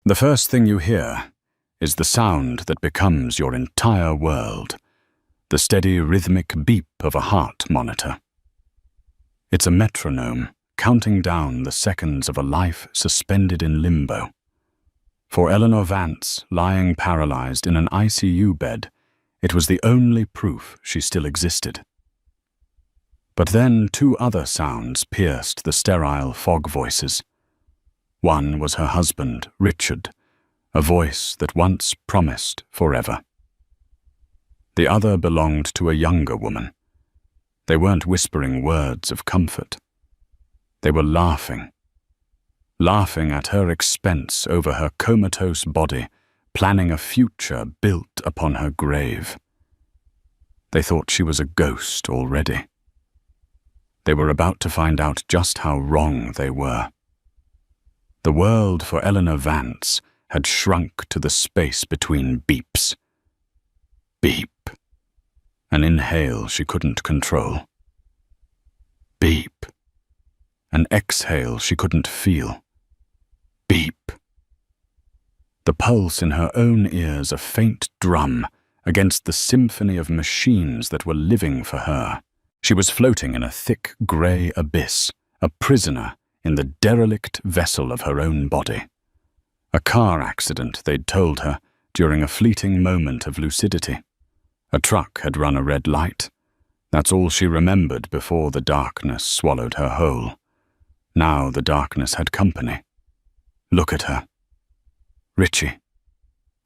The first thing you hear is the sound that becomes your entire world, the steady rhythmic beep of a heart monitor. It's a metronome counting down the seconds of a life suspended in limbo. For Eleanor Vance, lying paralyzed in an ICU bed, it was the only proof she still existed. But then two other sounds pierced the sterile fog voices. One was her husband, Richard, a voice that once promised forever. The other belonged to a younger woman. They weren't whispering words of comfort. They were laughing at her expense over her comatose body, planning a future built upon her grave. They thought she was a ghost already. They were about to find out just how wrong they were. The world for Eleanor Vance had shrunk to the space between beeps. Beep. An inhale she couldn't control. Beep. An exhale she couldn't feel. Beep. The pulse in her own ears a faint drum against the symphony of machines that were living for her. She was floating in a thick grey abyss, a prisoner in the derelict vessel of her own body. A car accident, they'd told her, during a fleeting moment of lucidity. A truck had run a red light. That's all she remembered before the darkness swallowed her whole. Now the darkness had company. Look at her. Richie.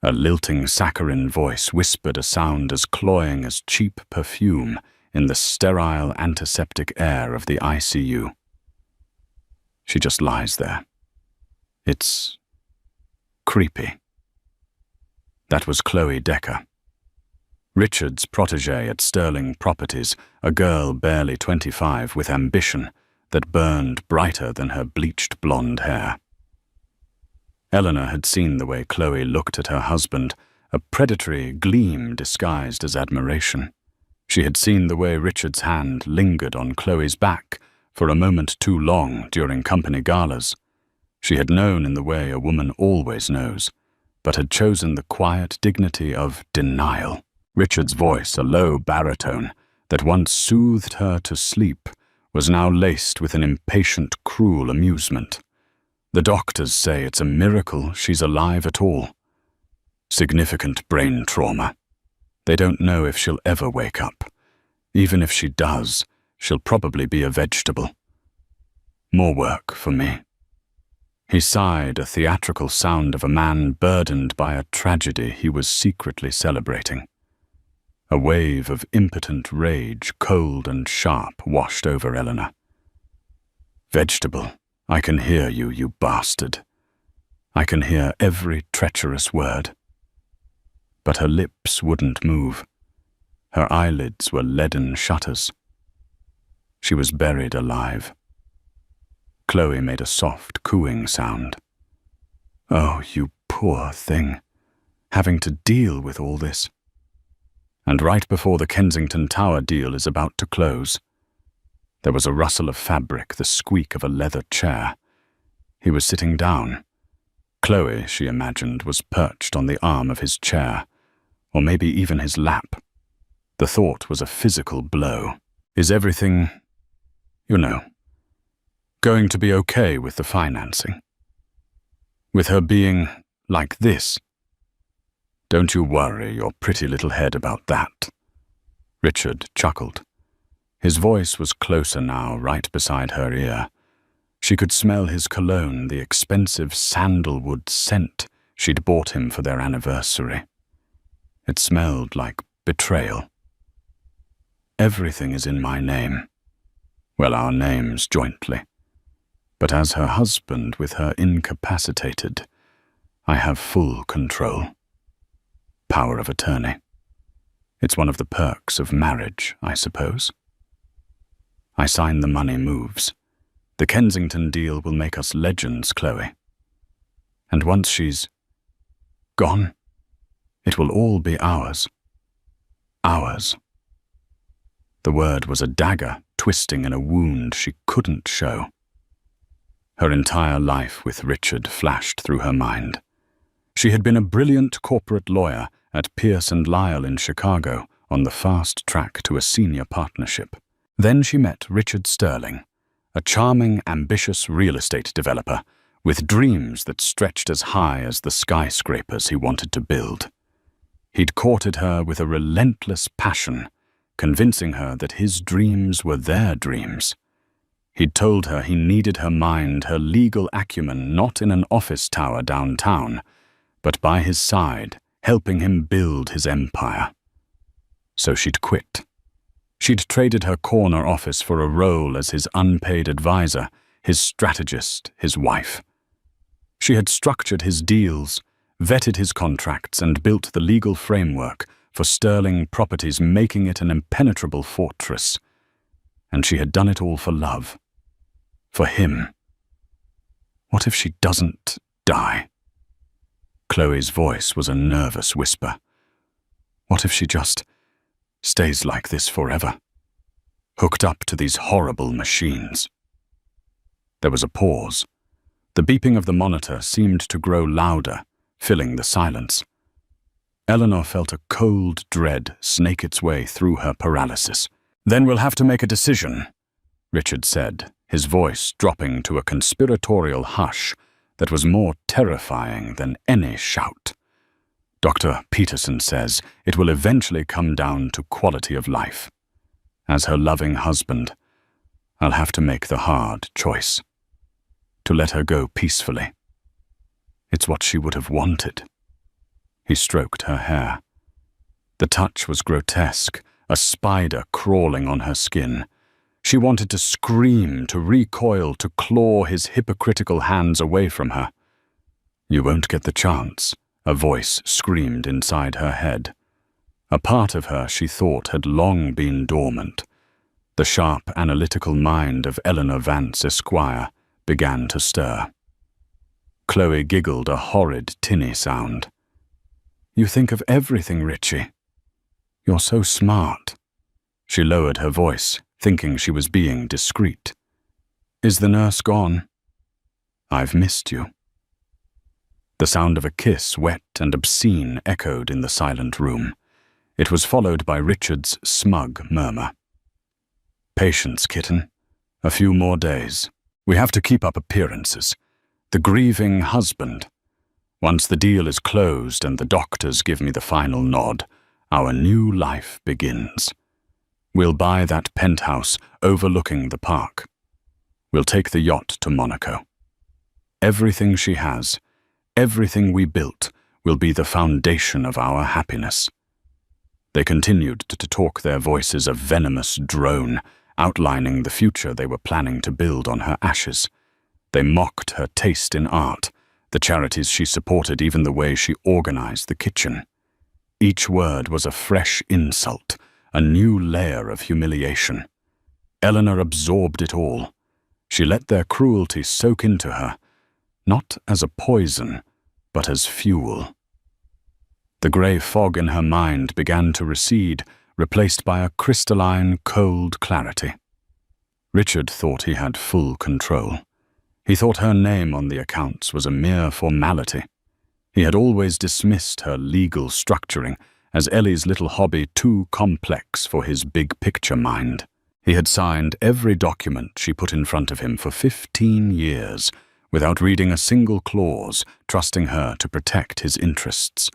A lilting saccharine voice whispered a sound as cloying as cheap perfume in the sterile antiseptic air of the ICU. She just lies there. It's creepy. That was Chloe Decker. Richard's protégé at Sterling Properties, a girl barely 25 with ambition that burned brighter than her bleached blonde hair. Eleanor had seen the way Chloe looked at her husband, a predatory gleam disguised as admiration. She had seen the way Richard's hand lingered on Chloe's back for a moment too long during company galas. She had known in the way a woman always knows, but had chosen the quiet dignity of denial. Richard's voice, a low baritone that once soothed her to sleep, was now laced with an impatient, cruel amusement. The doctors say it's a miracle she's alive at all. Significant brain trauma. They don't know if she'll ever wake up. Even if she does, she'll probably be a vegetable. More work for me. He sighed, a theatrical sound of a man burdened by a tragedy he was secretly celebrating. A wave of impotent rage, cold and sharp, washed over Eleanor. Vegetable, I can hear you, you bastard. I can hear every treacherous word. But her lips wouldn't move. Her eyelids were leaden shutters. She was buried alive. Chloe made a soft, cooing sound. Oh, you poor thing, having to deal with all this. And right before the Kensington Tower deal is about to close, there was a rustle of fabric, the squeak of a leather chair. He was sitting down. Chloe, she imagined, was perched on the arm of his chair, or maybe even his lap. The thought was a physical blow. Is everything, going to be okay with the financing? With her being like this? Don't you worry your pretty little head about that. Richard chuckled. His voice was closer now, right beside her ear. She could smell his cologne, the expensive sandalwood scent she'd bought him for their anniversary. It smelled like betrayal. Everything is in my name. Well, our names jointly. But as her husband with her incapacitated, I have full control. Power of attorney. It's one of the perks of marriage, I suppose. I sign the money moves. The Kensington deal will make us legends, Chloe. And once she's gone, it will all be ours. Ours. The word was a dagger twisting in a wound she couldn't show. Her entire life with Richard flashed through her mind. She had been a brilliant corporate lawyer at Pierce & Lyle in Chicago, on the fast track to a senior partnership. Then she met Richard Sterling, a charming, ambitious real estate developer with dreams that stretched as high as the skyscrapers he wanted to build. He'd courted her with a relentless passion, convincing her that his dreams were their dreams. He'd told her he needed her mind, her legal acumen, not in an office tower downtown, but by his side, helping him build his empire. So she'd quit. She'd traded her corner office for a role as his unpaid advisor, his strategist, his wife. She had structured his deals, vetted his contracts, and built the legal framework for Sterling Properties, making it an impenetrable fortress. And she had done it all for love. For him. What if she doesn't die? Chloe's voice was a nervous whisper. What if she just stays like this forever, hooked up to these horrible machines? There was a pause. The beeping of the monitor seemed to grow louder, filling the silence. Eleanor felt a cold dread snake its way through her paralysis. "Then we'll have to make a decision," Richard said, his voice dropping to a conspiratorial hush that was more terrifying than any shout. "Dr. Peterson says it will eventually come down to quality of life. As her loving husband, I'll have to make the hard choice. To let her go peacefully. It's what she would have wanted." He stroked her hair. The touch was grotesque, a spider crawling on her skin. She wanted to scream, to recoil, to claw his hypocritical hands away from her. "You won't get the chance," a voice screamed inside her head. A part of her she thought had long been dormant. The sharp, analytical mind of Eleanor Vance, Esquire, began to stir. Chloe giggled a horrid, tinny sound. "You think of everything, Richie. You're so smart." She lowered her voice, thinking she was being discreet. "Is the nurse gone?" "I've missed you." The sound of a kiss, wet and obscene, echoed in the silent room. It was followed by Richard's smug murmur. "Patience, kitten. A few more days. We have to keep up appearances. The grieving husband. Once the deal is closed and the doctors give me the final nod, our new life begins. We'll buy that penthouse overlooking the park. We'll take the yacht to Monaco. Everything she has, everything we built, will be the foundation of our happiness." They continued to talk, their voices a venomous drone, outlining the future they were planning to build on her ashes. They mocked her taste in art, the charities she supported, even the way she organized the kitchen. Each word was a fresh insult, a new layer of humiliation. Eleanor absorbed it all. She let their cruelty soak into her, not as a poison, but as fuel. The grey fog in her mind began to recede, replaced by a crystalline, cold clarity. Richard thought he had full control. He thought her name on the accounts was a mere formality. He had always dismissed her legal structuring as Ellie's little hobby too complex for his big-picture mind. He had signed every document she put in front of him for 15 years, without reading a single clause, trusting her to protect his interests.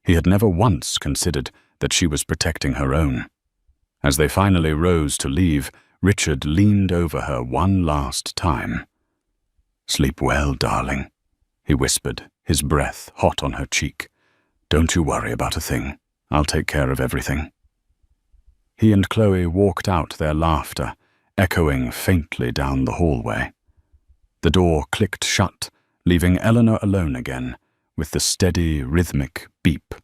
He had never once considered that she was protecting her own. As they finally rose to leave, Richard leaned over her one last time. "Sleep well, darling," he whispered, his breath hot on her cheek. "Don't you worry about a thing. I'll take care of everything." He and Chloe walked out, their laughter echoing faintly down the hallway. The door clicked shut, leaving Eleanor alone again, with the steady, rhythmic beep.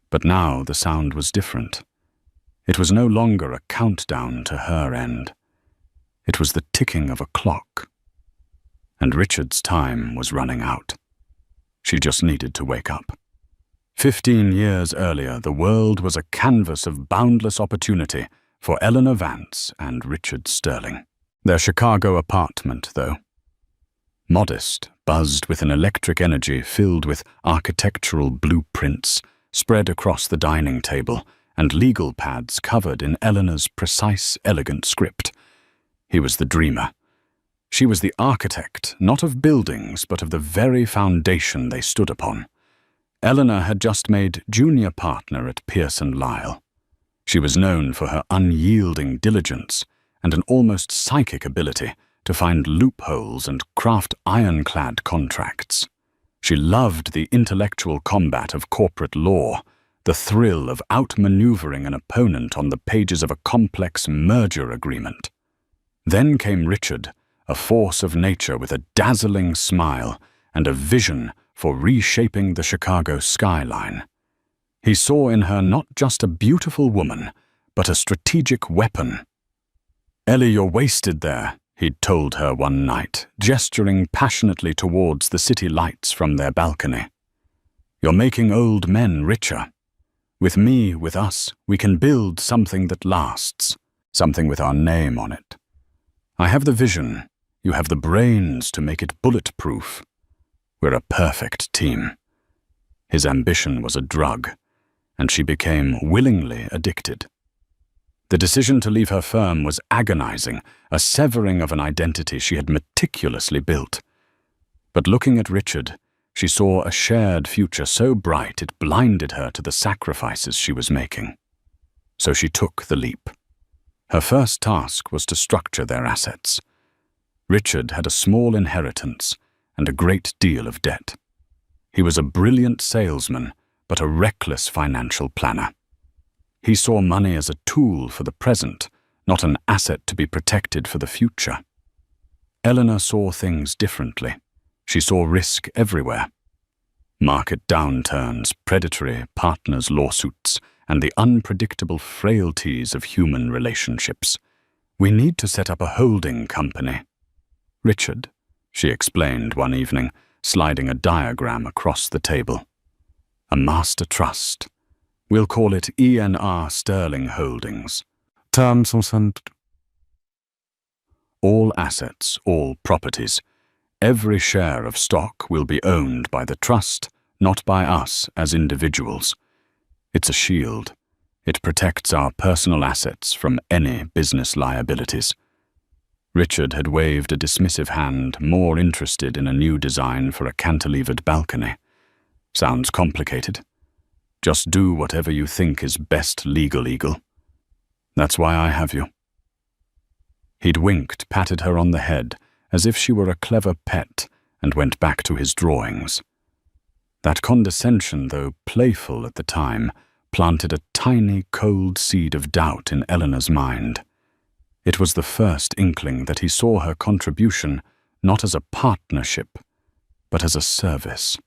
But now the sound was different. It was no longer a countdown to her end. It was the ticking of a clock. And Richard's time was running out. She just needed to wake up. 15 years earlier, the world was a canvas of boundless opportunity for Eleanor Vance and Richard Sterling. Their Chicago apartment, though. Modest, buzzed with an electric energy filled with architectural blueprints spread across the dining table and legal pads covered in Eleanor's precise, elegant script. He was the dreamer. She was the architect, not of buildings, but of the very foundation they stood upon. Eleanor had just made junior partner at Pearson Lyle. She was known for her unyielding diligence and an almost psychic ability to find loopholes and craft ironclad contracts. She loved the intellectual combat of corporate law, the thrill of outmaneuvering an opponent on the pages of a complex merger agreement. Then came Richard, a force of nature with a dazzling smile and a vision for reshaping the Chicago skyline. He saw in her not just a beautiful woman, but a strategic weapon. "Ellie, you're wasted there," he'd told her one night, gesturing passionately towards the city lights from their balcony. "You're making old men richer. With me, with us, we can build something that lasts, something with our name on it. I have the vision, you have the brains to make it bulletproof. We're a perfect team." His ambition was a drug, and she became willingly addicted. The decision to leave her firm was agonizing, a severing of an identity she had meticulously built. But looking at Richard, she saw a shared future so bright it blinded her to the sacrifices she was making. So she took the leap. Her first task was to structure their assets. Richard had a small inheritance and a great deal of debt. He was a brilliant salesman, but a reckless financial planner. He saw money as a tool for the present, not an asset to be protected for the future. Eleanor saw things differently. She saw risk everywhere. Market downturns, predatory partners' lawsuits, and the unpredictable frailties of human relationships. "We need to set up a holding company." "Richard," she explained one evening, sliding a diagram across the table. "A master trust. We'll call it E&R Sterling Holdings. Terms and all assets, all properties. Every share of stock will be owned by the trust, not by us as individuals. It's a shield. It protects our personal assets from any business liabilities." Richard had waved a dismissive hand, more interested in a new design for a cantilevered balcony. "Sounds complicated. Just do whatever you think is best, legal eagle. That's why I have you." He'd winked, patted her on the head, as if she were a clever pet, and went back to his drawings. That condescension, though playful at the time, planted a tiny, cold seed of doubt in Eleanor's mind. It was the first inkling that he saw her contribution not as a partnership, but as a service.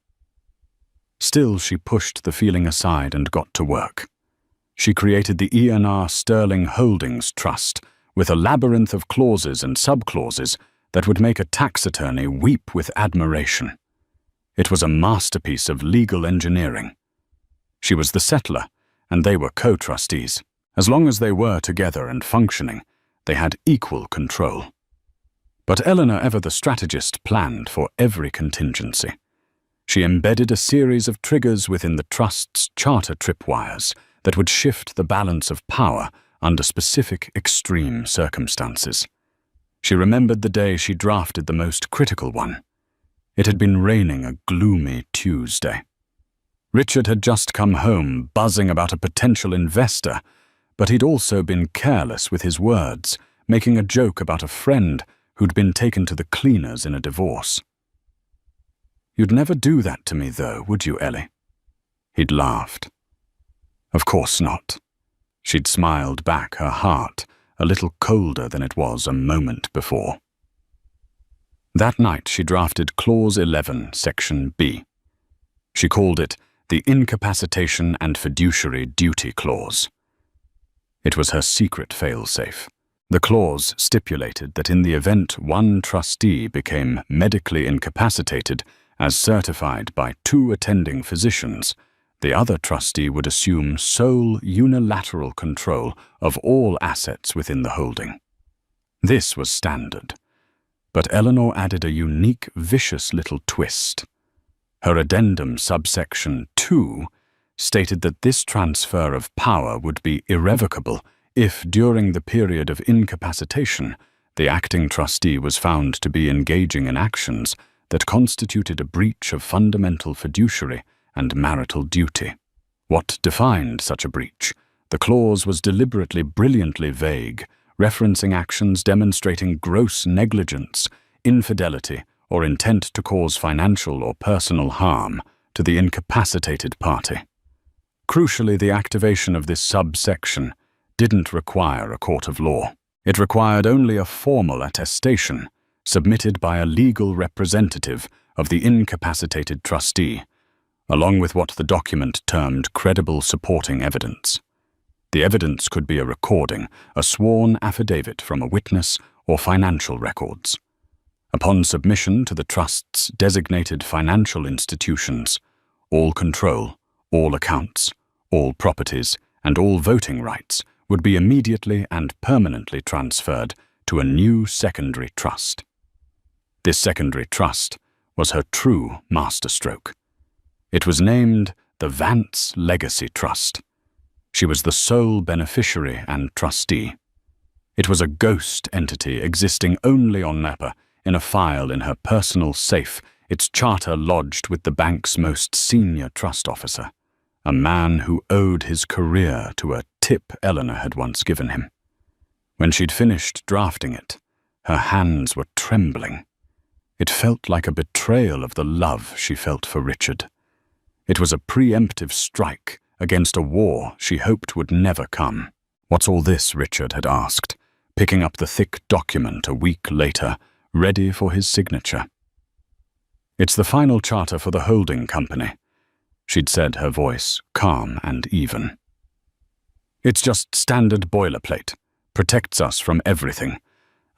Still, she pushed the feeling aside and got to work. She created the E&R Sterling Holdings Trust with a labyrinth of clauses and subclauses that would make a tax attorney weep with admiration. It was a masterpiece of legal engineering. She was the settler, and they were co-trustees. As long as they were together and functioning, they had equal control. But Eleanor, ever the strategist, planned for every contingency. She embedded a series of triggers within the trust's charter tripwires that would shift the balance of power under specific extreme circumstances. She remembered the day she drafted the most critical one. It had been raining a gloomy Tuesday. Richard had just come home, buzzing about a potential investor, but he'd also been careless with his words, making a joke about a friend who'd been taken to the cleaners in a divorce. "You'd never do that to me, though, would you, Ellie?" He'd laughed. "Of course not." She'd smiled back, her heart a little colder than it was a moment before. That night she drafted Clause 11, Section B. She called it the Incapacitation and Fiduciary Duty Clause. It was her secret fail-safe. The clause stipulated that in the event one trustee became medically incapacitated as certified by 2 attending physicians, the other trustee would assume sole unilateral control of all assets within the holding. This was standard. But Eleanor added a unique, vicious little twist. Her addendum subsection 2 stated that this transfer of power would be irrevocable if, during the period of incapacitation, the acting trustee was found to be engaging in actions that constituted a breach of fundamental fiduciary and marital duty. What defined such a breach? The clause was deliberately brilliantly vague, referencing actions demonstrating gross negligence, infidelity, or intent to cause financial or personal harm to the incapacitated party. Crucially, the activation of this subsection didn't require a court of law. It required only a formal attestation submitted by a legal representative of the incapacitated trustee, along with what the document termed credible supporting evidence. The evidence could be a recording, a sworn affidavit from a witness, or financial records. Upon submission to the trust's designated financial institutions, all control, all accounts, all properties, and all voting rights would be immediately and permanently transferred to a new secondary trust. This secondary trust was her true masterstroke. It was named the Vance Legacy Trust. She was the sole beneficiary and trustee. It was a ghost entity existing only on Napa, in a file in her personal safe, its charter lodged with the bank's most senior trust officer, a man who owed his career to a tip Eleanor had once given him. When she'd finished drafting it, her hands were trembling. It felt like a betrayal of the love she felt for Richard. It was a preemptive strike against a war she hoped would never come. "What's all this?" Richard had asked, picking up the thick document a week later, ready for his signature. "It's the final charter for the holding company," she'd said, her voice calm and even. "It's just standard boilerplate. Protects us from everything.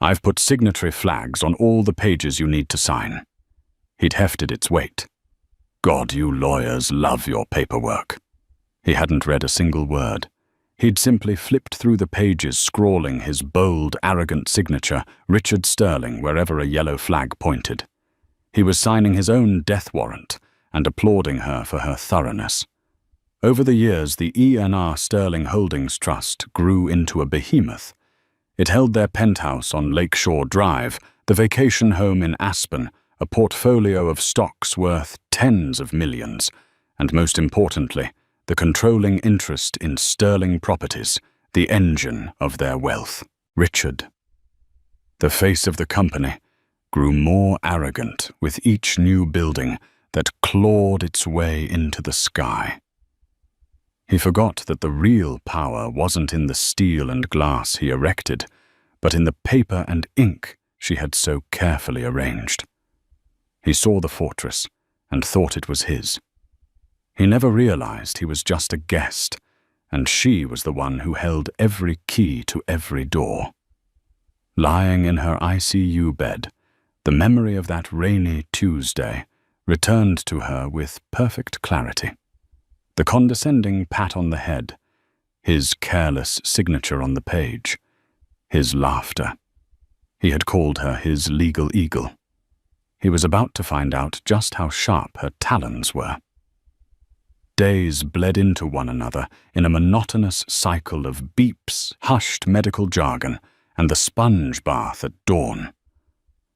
I've put signatory flags on all the pages you need to sign." He'd hefted its weight. "God, you lawyers love your paperwork." He hadn't read a single word. He'd simply flipped through the pages, scrawling his bold, arrogant signature, Richard Sterling, wherever a yellow flag pointed. He was signing his own death warrant and applauding her for her thoroughness. Over the years, the E&R Sterling Holdings Trust grew into a behemoth. It held their penthouse on Lakeshore Drive, the vacation home in Aspen, a portfolio of stocks worth tens of millions, and most importantly, the controlling interest in Sterling Properties, the engine of their wealth. Richard. The face of the company grew more arrogant with each new building that clawed its way into the sky. He forgot that the real power wasn't in the steel and glass he erected, but in the paper and ink she had so carefully arranged. He saw the fortress and thought it was his. He never realized he was just a guest, and she was the one who held every key to every door. Lying in her ICU bed, the memory of that rainy Tuesday returned to her with perfect clarity. The condescending pat on the head, his careless signature on the page, his laughter. He had called her his legal eagle. He was about to find out just how sharp her talons were. Days bled into one another in a monotonous cycle of beeps, hushed medical jargon, and the sponge bath at dawn.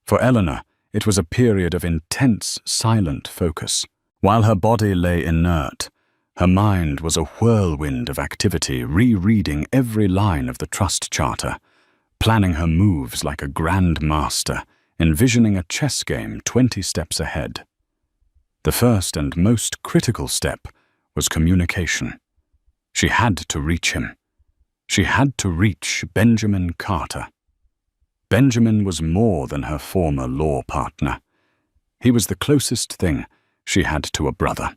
For Eleanor, it was a period of intense, silent focus. While her body lay inert, her mind was a whirlwind of activity, rereading every line of the trust charter, planning her moves like a grand master, envisioning a chess game 20 steps ahead. The first and most critical step was communication. She had to reach him. She had to reach Benjamin Carter. Benjamin was more than her former law partner. He was the closest thing she had to a brother.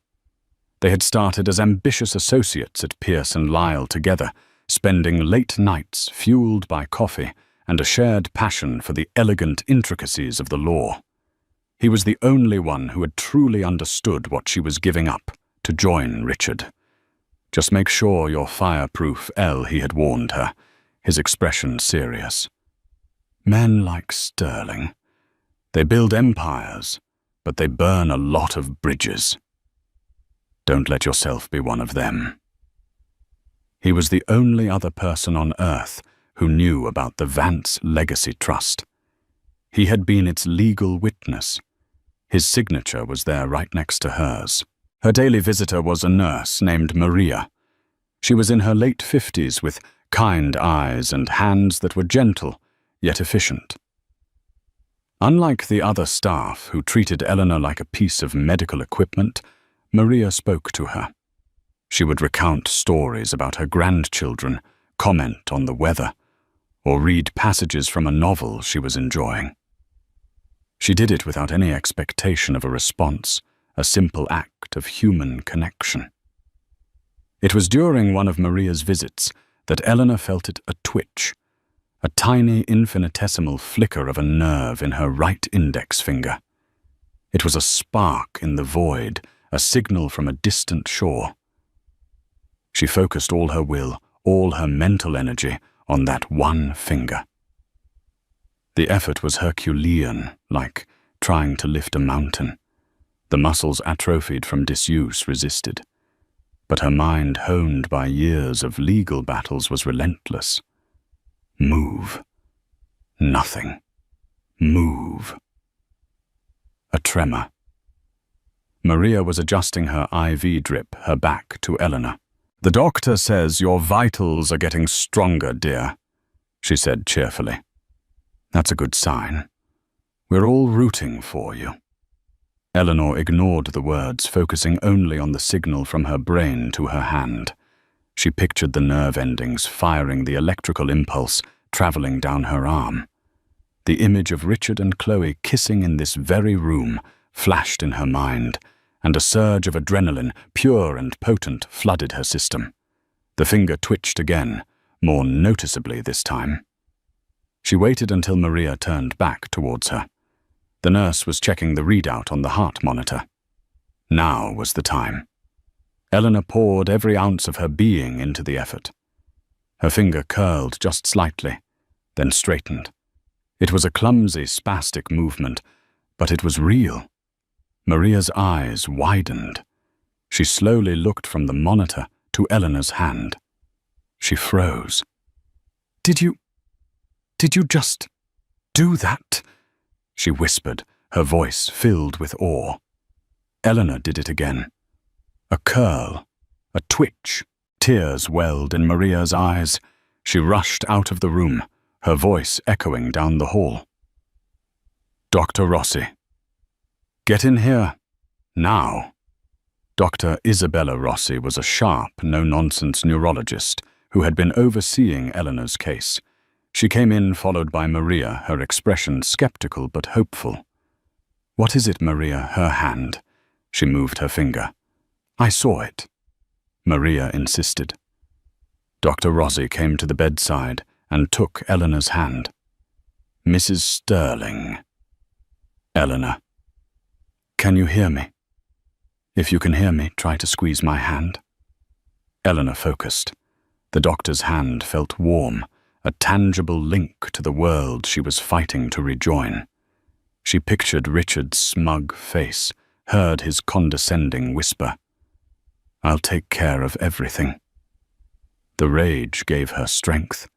They had started as ambitious associates at Pierce and Lyle together, spending late nights fueled by coffee and a shared passion for the elegant intricacies of the law. He was the only one who had truly understood what she was giving up to join Richard. "Just make sure you're fireproof, Elle," he had warned her, his expression serious. Men like Sterling, They build empires, but they burn a lot of bridges. Don't let yourself be one of them. He was the only other person on Earth who knew about the Vance Legacy Trust. He had been its legal witness. His signature was there right next to hers. Her daily visitor was a nurse named Maria. She was in her late 50s with kind eyes and hands that were gentle, yet efficient. Unlike the other staff who treated Eleanor like a piece of medical equipment, Maria spoke to her. She would recount stories about her grandchildren, comment on the weather, or read passages from a novel she was enjoying. She did it without any expectation of a response, a simple act of human connection. It was during one of Maria's visits that Eleanor felt it a twitch, a tiny infinitesimal flicker of a nerve in her right index finger. It was a spark in the void, a signal from a distant shore. She focused all her will, all her mental energy on that one finger. The effort was Herculean, like trying to lift a mountain. The muscles atrophied from disuse resisted. But her mind, honed by years of legal battles, was relentless. Move. Nothing. Move. A tremor. Maria was adjusting her IV drip, her back to Eleanor. "The doctor says your vitals are getting stronger, dear," she said cheerfully. "That's a good sign. We're all rooting for you." Eleanor ignored the words, focusing only on the signal from her brain to her hand. She pictured the nerve endings firing the electrical impulse traveling down her arm. The image of Richard and Chloe kissing in this very room flashed in her mind, and a surge of adrenaline, pure and potent, flooded her system. The finger twitched again, more noticeably this time. She waited until Maria turned back towards her. The nurse was checking the readout on the heart monitor. Now was the time. Eleanor poured every ounce of her being into the effort. Her finger curled just slightly, then straightened. It was a clumsy, spastic movement, but it was real. Maria's eyes widened. She slowly looked from the monitor to Eleanor's hand. She froze. Did you just do that?" she whispered, her voice filled with awe. Eleanor did it again. A curl, a twitch, tears welled in Maria's eyes. She rushed out of the room, her voice echoing down the hall. "Dr. Rossi. Get in here. Now." Dr. Isabella Rossi was a sharp, no-nonsense neurologist who had been overseeing Eleanor's case. She came in followed by Maria, her expression skeptical but hopeful. "What is it, Maria?" Her hand. She moved her finger. "I saw it," Maria insisted. Dr. Rossi came to the bedside and took Eleanor's hand. "Mrs. Sterling." "Eleanor. Can you hear me? If you can hear me, try to squeeze my hand." Eleanor focused. The doctor's hand felt warm, a tangible link to the world she was fighting to rejoin. She pictured Richard's smug face, heard his condescending whisper, "I'll take care of everything." The rage gave her strength.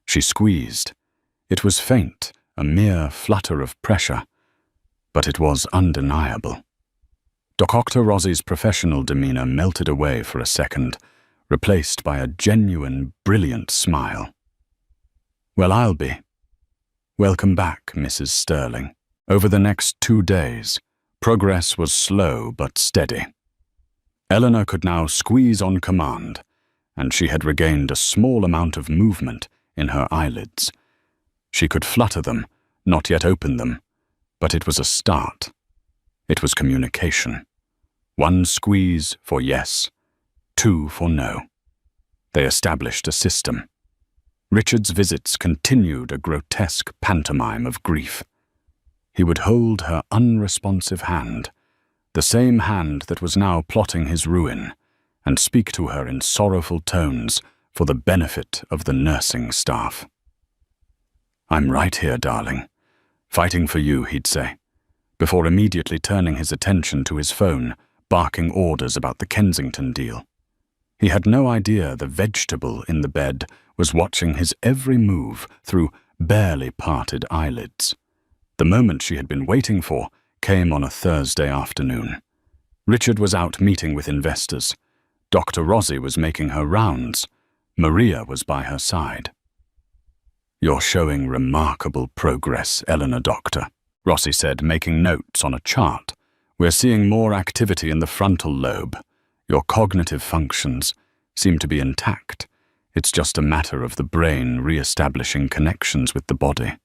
She squeezed. It was faint, a mere flutter of pressure, but it was undeniable. Dr. Rossi's professional demeanor melted away for a second, replaced by a genuine, brilliant smile. "Well, I'll be. Welcome back, Mrs. Sterling." Over the next 2 days, progress was slow but steady. Eleanor could now squeeze on command, and she had regained a small amount of movement in her eyelids. She could flutter them, not yet open them, but it was a start. It was communication. 1 squeeze for yes, 2 for no. They established a system. Richard's visits continued a grotesque pantomime of grief. He would hold her unresponsive hand, the same hand that was now plotting his ruin, and speak to her in sorrowful tones for the benefit of the nursing staff. "I'm right here, darling. Fighting for you," he'd say. before immediately turning his attention to his phone, barking orders about the Kensington deal. He had no idea the vegetable in the bed was watching his every move through barely parted eyelids. The moment she had been waiting for came on a Thursday afternoon. Richard was out meeting with investors. Dr. Rossi was making her rounds. Maria was by her side. "You're showing remarkable progress, Eleanor, Doctor," Rossi said, making notes on a chart. "We're seeing more activity in the frontal lobe. Your cognitive functions seem to be intact. It's just a matter of the brain re-establishing connections with the body."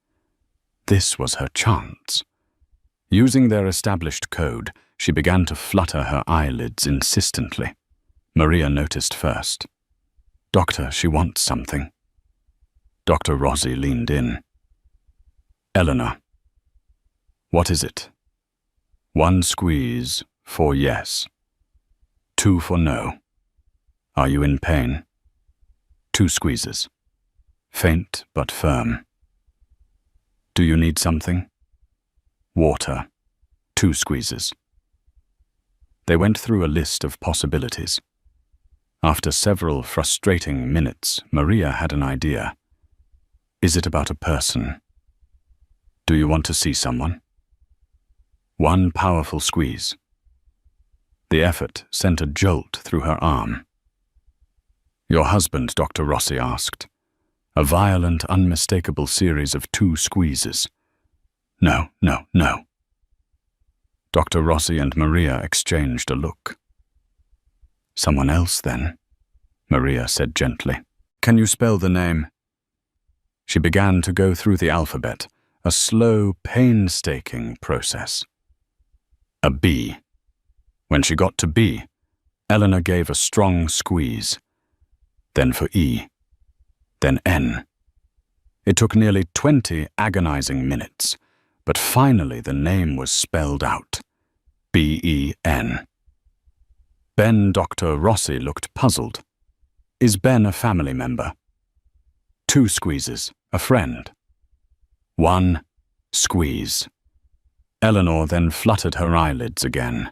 This was her chance. Using their established code, she began to flutter her eyelids insistently. Maria noticed first. "Doctor, she wants something." Dr. Rossi leaned in. "Eleanor, what is it?" 1 squeeze for yes. 2 for no. Are you in pain? 2 squeezes. Faint but firm. Do you need something? Water. 2 squeezes. They went through a list of possibilities. After several frustrating minutes, Maria had an idea. "Is it about a person? Do you want to see someone?" 1 powerful squeeze. The effort sent a jolt through her arm. "Your husband?" Dr. Rossi asked. A violent, unmistakable series of 2 squeezes. "No, no, no." Dr. Rossi and Maria exchanged a look. "Someone else, then," Maria said gently. "Can you spell the name?" She began to go through the alphabet, a slow, painstaking process. A B. When she got to B, Eleanor gave a strong squeeze. Then for E. Then N. It took nearly 20 agonizing minutes, but finally the name was spelled out. B-E-N. Ben. Dr. Rossi looked puzzled. "Is Ben a family member?" 2 squeezes. A friend. 1 squeeze. Eleanor then fluttered her eyelids again,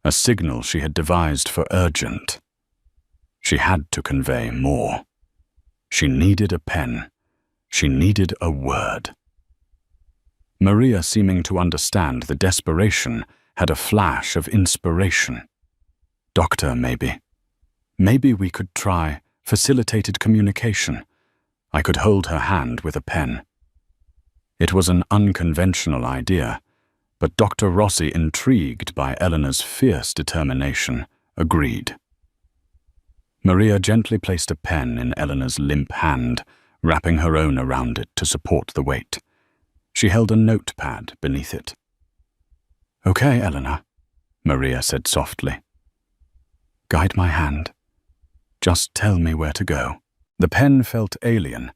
a signal she had devised for urgent. She had to convey more. She needed a pen. She needed a word. Maria, seeming to understand the desperation, had a flash of inspiration. "Doctor, maybe. Maybe we could try facilitated communication. I could hold her hand with a pen." It was an unconventional idea, but Dr. Rossi, intrigued by Eleanor's fierce determination, agreed. Maria gently placed a pen in Eleanor's limp hand, wrapping her own around it to support the weight. She held a notepad beneath it. "Okay, Eleanor," Maria said softly. "Guide my hand. Just tell me where to go." The pen felt alien,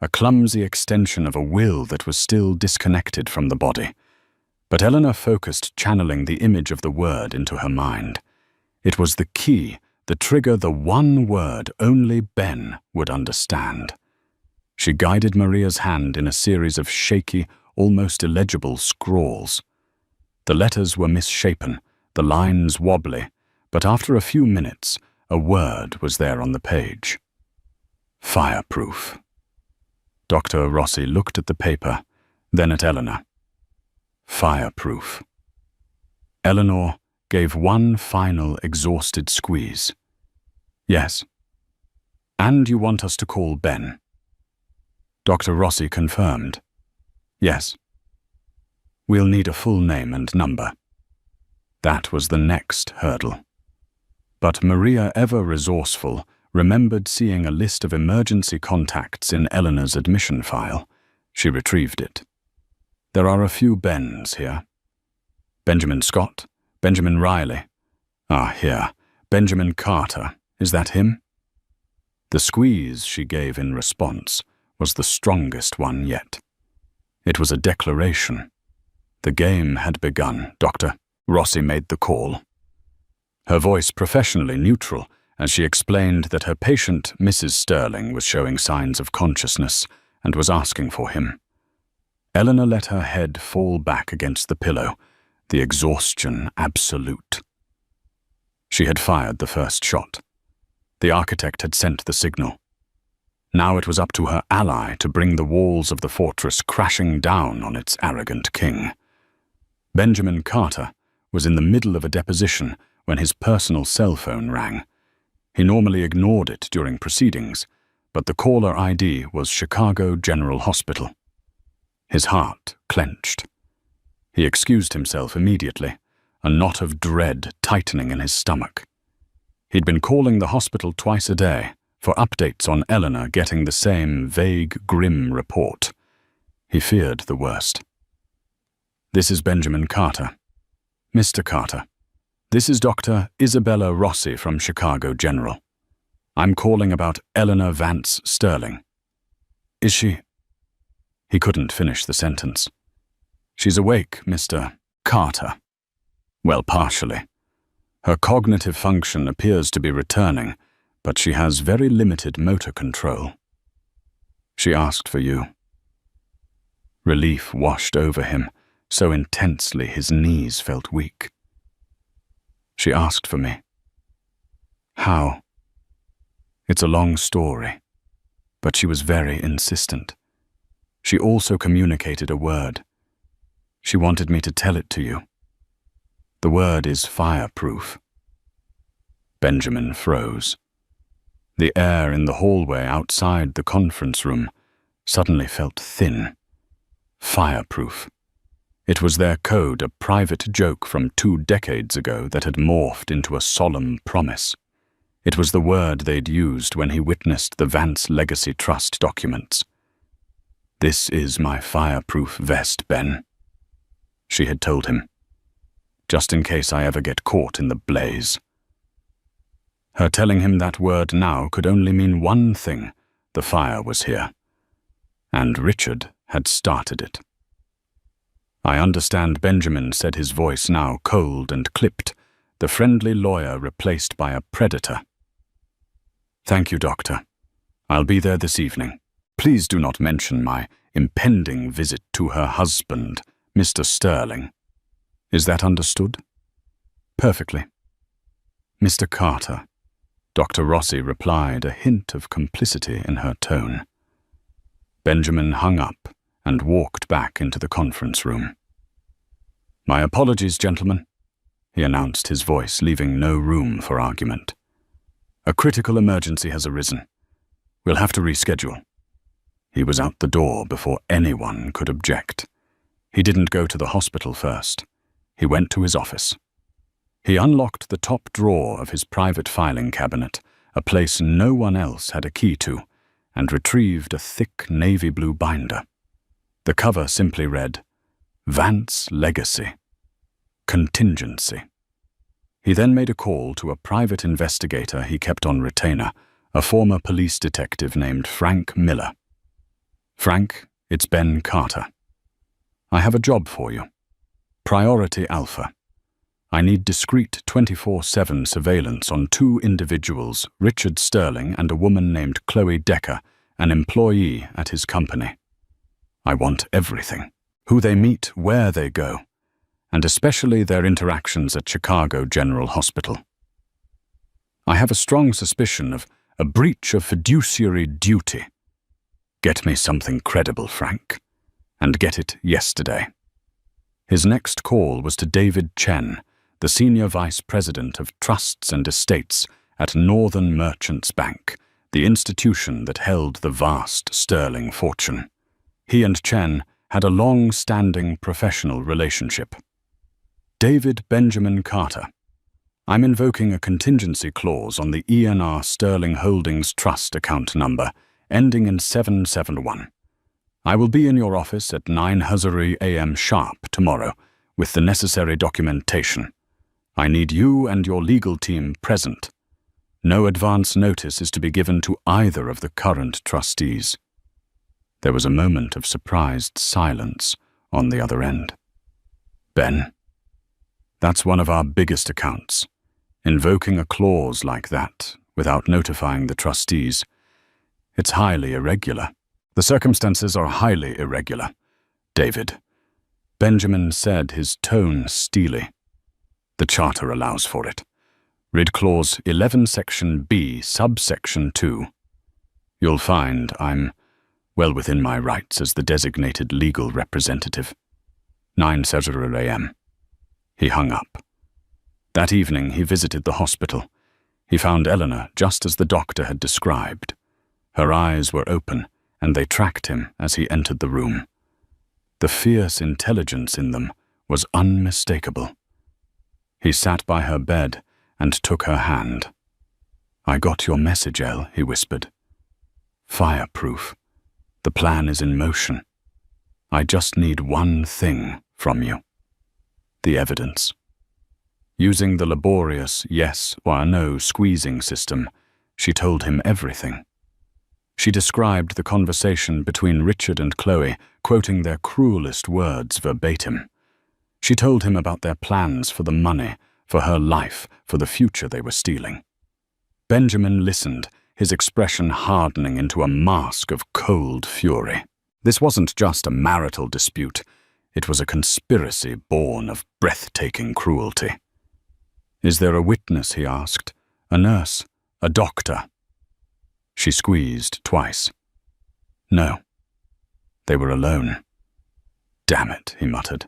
a clumsy extension of a will that was still disconnected from the body. But Eleanor focused, channeling the image of the word into her mind. It was the key, the trigger, the one word only Ben would understand. She guided Maria's hand in a series of shaky, almost illegible scrawls. The letters were misshapen, the lines wobbly, but after a few minutes, a word was there on the page. Fireproof. Dr. Rossi looked at the paper, then at Eleanor. Fireproof. Eleanor gave one final exhausted squeeze. "Yes. And you want us to call Ben?" Dr. Rossi confirmed. "Yes. We'll need a full name and number." That was the next hurdle. But Maria, ever resourceful, remembered seeing a list of emergency contacts in Eleanor's admission file. She retrieved it. "There are a few Bens here. Benjamin Scott, Benjamin Riley. Here, Benjamin Carter. Is that him?" The squeeze she gave in response was the strongest one yet. It was a declaration. The game had begun. Dr. Rossi made the call. Her voice professionally neutral, as she explained that her patient, Mrs. Sterling, was showing signs of consciousness and was asking for him. Eleanor let her head fall back against the pillow, the exhaustion absolute. She had fired the first shot. The architect had sent the signal. Now it was up to her ally to bring the walls of the fortress crashing down on its arrogant king. Benjamin Carter was in the middle of a deposition when his personal cell phone rang. He normally ignored it during proceedings, but the caller ID was Chicago General Hospital. His heart clenched. He excused himself immediately, a knot of dread tightening in his stomach. He'd been calling the hospital twice a day for updates on Eleanor getting the same vague, grim report. He feared the worst. "This is Benjamin Carter." "Mr. Carter, this is Dr. Isabella Rossi from Chicago General. I'm calling about Eleanor Vance Sterling." "Is she—" He couldn't finish the sentence. "She's awake, Mr. Carter." "Well, partially. Her cognitive function appears to be returning, but she has very limited motor control. She asked for you." Relief washed over him, so intensely his knees felt weak. "She asked for me." "How?" "It's a long story, but she was very insistent. She also communicated a word. She wanted me to tell it to you. The word is fireproof." Benjamin froze. The air in the hallway outside the conference room suddenly felt thin. Fireproof. It was their code, a private joke from 2 decades ago that had morphed into a solemn promise. It was the word they'd used when he witnessed the Vance Legacy Trust documents. "This is my fireproof vest, Ben," she had told him, "just in case I ever get caught in the blaze." Her telling him that word now could only mean one thing: the fire was here. And Richard had started it. "I understand," Benjamin said, his voice now cold and clipped, the friendly lawyer replaced by a predator. "Thank you, Doctor. I'll be there this evening. Please do not mention my impending visit to her husband, Mr. Sterling. Is that understood?" "Perfectly." "Mr. Carter," Dr. Rossi replied, a hint of complicity in her tone. Benjamin hung up and walked back into the conference room. "My apologies, gentlemen," he announced, his voice leaving no room for argument. "A critical emergency has arisen. We'll have to reschedule." He was out the door before anyone could object. He didn't go to the hospital first. He went to his office. He unlocked the top drawer of his private filing cabinet, a place no one else had a key to, and retrieved a thick navy blue binder. The cover simply read, "Vance Legacy. Contingency." He then made a call to a private investigator he kept on retainer, a former police detective named Frank Miller. "Frank, it's Ben Carter. I have a job for you. Priority Alpha. I need discreet 24/7 surveillance on 2 individuals, Richard Sterling and a woman named Chloe Decker, an employee at his company. I want everything: who they meet, where they go, and especially their interactions at Chicago General Hospital. I have a strong suspicion of a breach of fiduciary duty. Get me something credible, Frank, and get it yesterday." His next call was to David Chen, the Senior Vice President of Trusts and Estates at Northern Merchants Bank, the institution that held the vast Sterling fortune. He and Chen had a long-standing professional relationship. "David Benjamin Carter, I'm invoking a contingency clause on the ENR Sterling Holdings Trust account number, ending in 771. I will be in your office at 9:00 a.m. sharp tomorrow with the necessary documentation. I need you and your legal team present. No advance notice is to be given to either of the current trustees." There was a moment of surprised silence on the other end. "Ben, that's one of our biggest accounts. Invoking a clause like that without notifying the trustees, it's highly irregular. The circumstances are highly irregular. David, Benjamin said, his tone steely. The Charter allows for it. Read Clause 11 Section B, subsection 2. You'll find I'm well within my rights as the designated legal representative. 9:00 a.m. He hung up. That evening he visited the hospital. He found Eleanor just as the doctor had described. Her eyes were open, and they tracked him as he entered the room. The fierce intelligence in them was unmistakable. He sat by her bed and took her hand. "I got your message, Elle," he whispered. "Fireproof. The plan is in motion. I just need one thing from you. The evidence." Using the laborious yes or no squeezing system, she told him everything. She described the conversation between Richard and Chloe, quoting their cruelest words verbatim. She told him about their plans for the money, for her life, for the future they were stealing. Benjamin listened, his expression hardening into a mask of cold fury. This wasn't just a marital dispute. It was a conspiracy born of breathtaking cruelty. "Is there a witness?" he asked. "A nurse? A doctor?" She squeezed twice. No. They were alone. "Damn it," he muttered.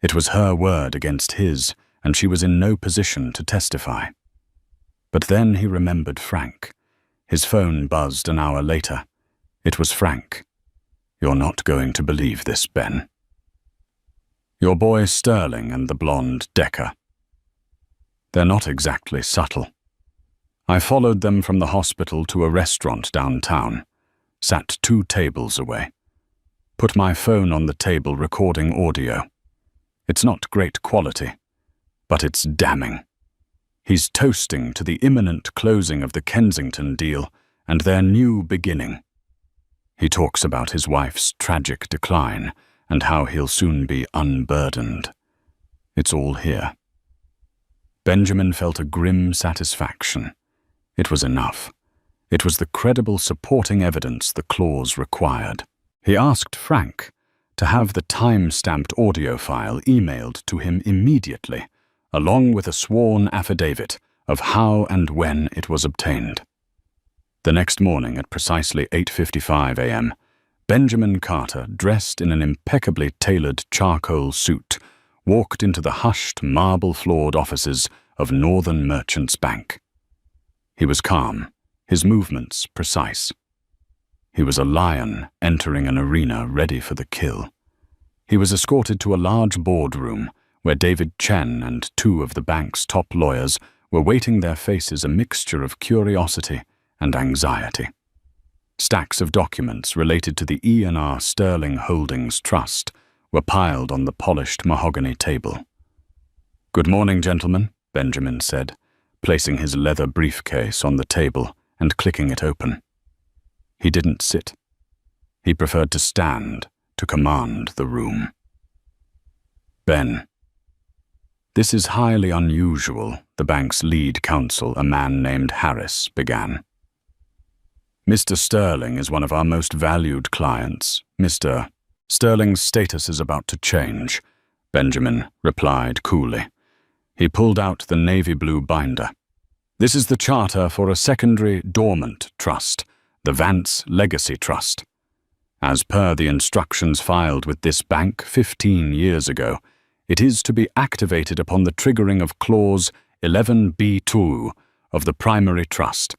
It was her word against his, and she was in no position to testify. But then he remembered Frank. His phone buzzed an hour later. It was Frank. "You're not going to believe this, Ben. Your boy Sterling and the blonde Decker. They're not exactly subtle. I followed them from the hospital to a restaurant downtown, sat 2 tables away, put my phone on the table recording audio. It's not great quality, but it's damning. He's toasting to the imminent closing of the Kensington deal and their new beginning. He talks about his wife's tragic decline and how he'll soon be unburdened. It's all here." Benjamin felt a grim satisfaction. It was enough. It was the credible supporting evidence the clause required. He asked Frank to have the time-stamped audio file emailed to him immediately, along with a sworn affidavit of how and when it was obtained. The next morning at precisely 8:55 a.m., Benjamin Carter, dressed in an impeccably tailored charcoal suit, walked into the hushed, marble-floored offices of Northern Merchants Bank. He was calm, his movements precise. He was a lion entering an arena ready for the kill. He was escorted to a large boardroom where David Chen and 2 of the bank's top lawyers were waiting, their faces a mixture of curiosity and anxiety. Stacks of documents related to the E&R Sterling Holdings Trust were piled on the polished mahogany table. "Good morning, gentlemen," Benjamin said, placing his leather briefcase on the table and clicking it open. He didn't sit. He preferred to stand to command the room. "Ben, this is highly unusual," the bank's lead counsel, a man named Harris, began. "Mr. Sterling is one of our most valued clients. Mr. Sterling's status is about to change," Benjamin replied coolly. He pulled out the navy blue binder. "This is the charter for a secondary dormant trust, the Vance Legacy Trust. As per the instructions filed with this bank 15 years ago, it is to be activated upon the triggering of Clause 11B2 of the primary trust."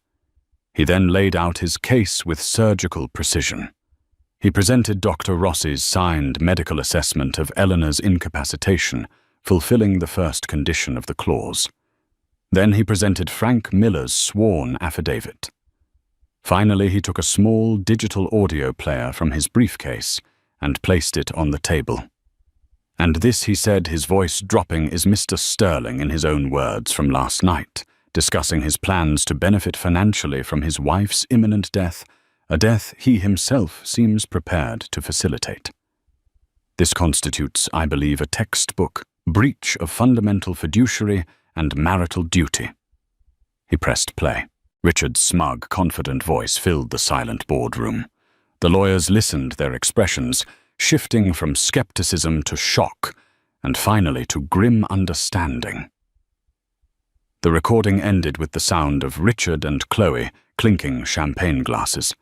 He then laid out his case with surgical precision. He presented Dr. Rossi's signed medical assessment of Eleanor's incapacitation, fulfilling the first condition of the clause. Then he presented Frank Miller's sworn affidavit. Finally, he took a small digital audio player from his briefcase and placed it on the table. "And this," he said, his voice dropping, "is Mr. Sterling in his own words from last night, discussing his plans to benefit financially from his wife's imminent death, a death he himself seems prepared to facilitate. This constitutes, I believe, a textbook breach of fundamental fiduciary and marital duty." He pressed play. Richard's smug, confident voice filled the silent boardroom. The lawyers listened, their expressions shifting from skepticism to shock, and finally to grim understanding. The recording ended with the sound of Richard and Chloe clinking champagne glasses.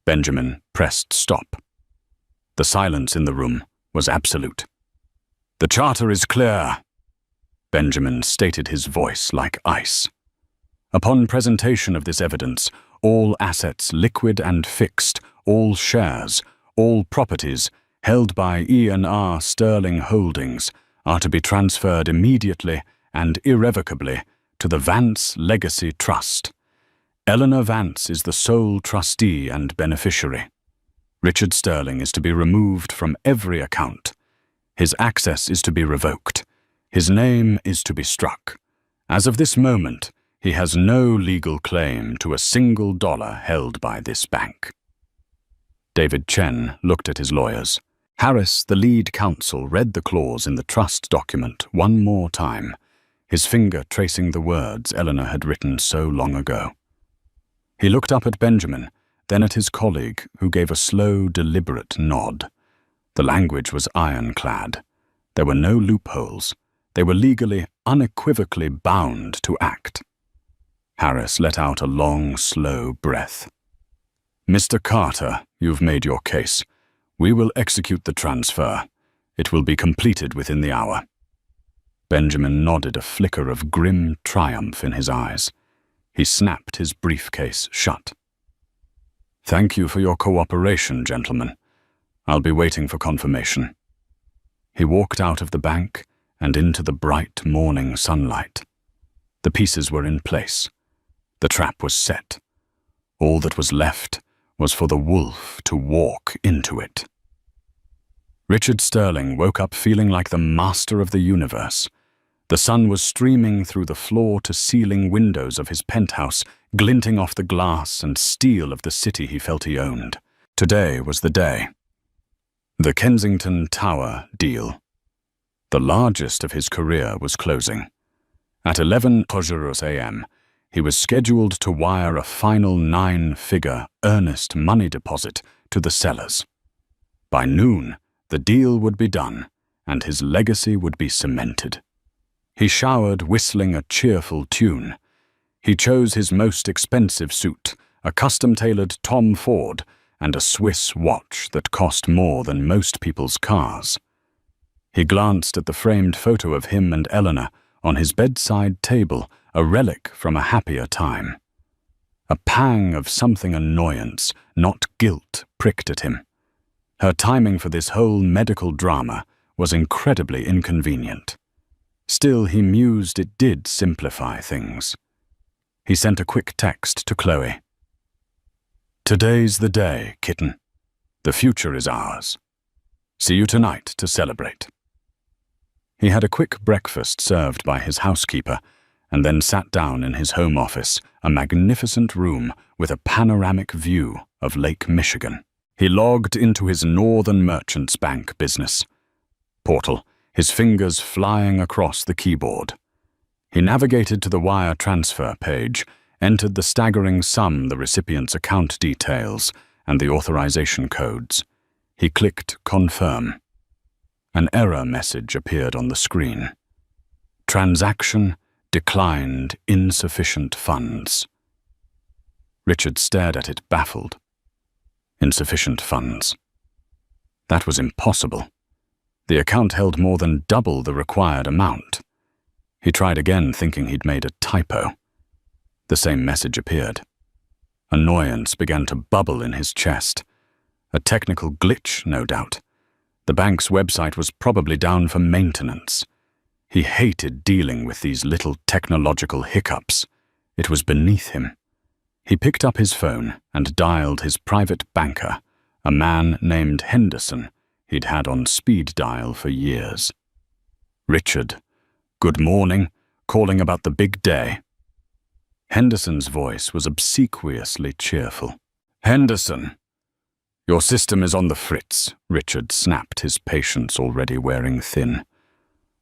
Benjamin pressed stop. The silence in the room was absolute. "The charter is clear," Benjamin stated, his voice like ice. Upon presentation of this evidence, all assets liquid and fixed, all shares, all properties held by E&R Sterling Holdings are to be transferred immediately and irrevocably to the Vance Legacy Trust. Eleanor Vance is the sole trustee and beneficiary. Richard Sterling is to be removed from every account. His access is to be revoked. His name is to be struck. As of this moment, he has no legal claim to a single dollar held by this bank. David Chen looked at his lawyers. Harris, the lead counsel, read the clause in the trust document one more time, his finger tracing the words Eleanor had written so long ago. He looked up at Benjamin, then at his colleague, who gave a slow, deliberate nod. The language was ironclad. There were no loopholes. They were legally, unequivocally bound to act. Harris let out a long, slow breath. "Mr. Carter, you've made your case. We will execute the transfer. It will be completed within the hour." Benjamin nodded, a flicker of grim triumph in his eyes. He snapped his briefcase shut. "Thank you for your cooperation, gentlemen. I'll be waiting for confirmation." He walked out of the bank and into the bright morning sunlight. The pieces were in place. The trap was set. All that was left was for the wolf to walk into it. Richard Sterling woke up feeling like the master of the universe. The sun was streaming through the floor-to-ceiling windows of his penthouse, glinting off the glass and steel of the city he felt he owned. Today was the day. The Kensington Tower deal. The largest of his career was closing. At 11:00 a.m., he was scheduled to wire a final 9-figure earnest money deposit to the sellers. By noon, the deal would be done, and his legacy would be cemented. He showered whistling a cheerful tune. He chose his most expensive suit, a custom-tailored Tom Ford, and a Swiss watch that cost more than most people's cars. He glanced at the framed photo of him and Eleanor on his bedside table, a relic from a happier time. A pang of something annoyance, not guilt, pricked at him. Her timing for this whole medical drama was incredibly inconvenient. Still, he mused it did simplify things. He sent a quick text to Chloe. "Today's the day, kitten. The future is ours. See you tonight to celebrate." He had a quick breakfast served by his housekeeper, and then sat down in his home office, a magnificent room with a panoramic view of Lake Michigan. He logged into his Northern Merchants Bank business portal, his fingers flying across the keyboard. He navigated to the wire transfer page, entered the staggering sum, the recipient's account details, and the authorization codes. He clicked confirm. An error message appeared on the screen. Transaction declined, insufficient funds. Richard stared at it, baffled. Insufficient funds. That was impossible. The account held more than double the required amount. He tried again, thinking he'd made a typo. The same message appeared. Annoyance began to bubble in his chest. A technical glitch, no doubt. The bank's website was probably down for maintenance. He hated dealing with these little technological hiccups. It was beneath him. He picked up his phone and dialed his private banker, a man named Henderson he'd had on speed dial for years. "Richard, good morning, calling about the big day." Henderson's voice was obsequiously cheerful. "Henderson, your system is on the fritz," Richard snapped, his patience already wearing thin.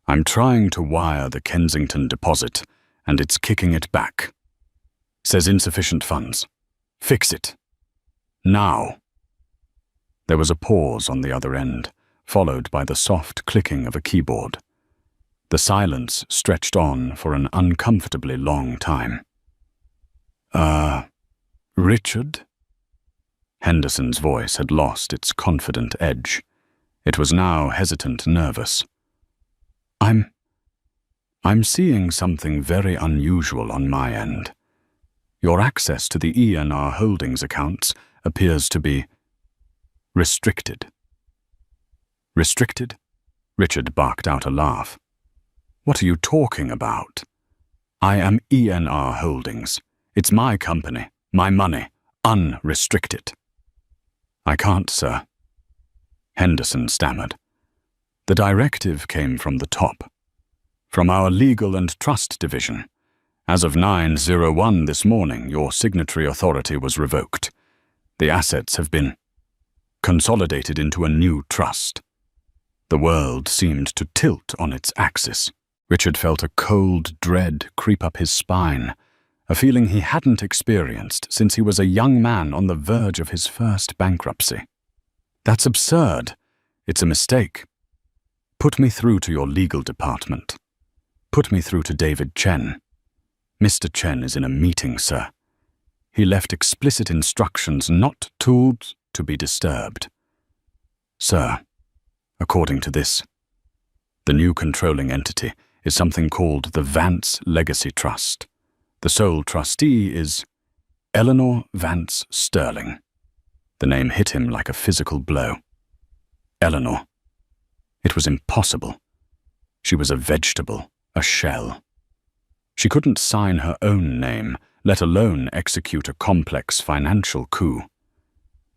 "I'm trying to wire the Kensington deposit, and it's kicking it back. Says insufficient funds. Fix it. Now." There was a pause on the other end, followed by the soft clicking of a keyboard. The silence stretched on for an uncomfortably long time. Richard? Henderson's voice had lost its confident edge. It was now hesitant, nervous. I'm seeing something very unusual on my end. Your access to the ENR Holdings accounts appears to be restricted. Restricted? Richard barked out a laugh. What are you talking about? I am ENR Holdings. It's my company, my money, unrestricted. I can't, sir. Henderson stammered. The directive came from the top, from our Legal and Trust Division. As of 9:01 this morning, your signatory authority was revoked. The assets have been consolidated into a new trust. The world seemed to tilt on its axis. Richard felt a cold dread creep up his spine, a feeling he hadn't experienced since he was a young man on the verge of his first bankruptcy. That's absurd. It's a mistake. Put me through to your legal department. Put me through to David Chen. Mr. Chen is in a meeting, sir. He left explicit instructions not to be disturbed. Sir, according to this, the new controlling entity is something called the Vance Legacy Trust. The sole trustee is Eleanor Vance Sterling. The name hit him like a physical blow. Eleanor. It was impossible. She was a vegetable, a shell. She couldn't sign her own name, let alone execute a complex financial coup.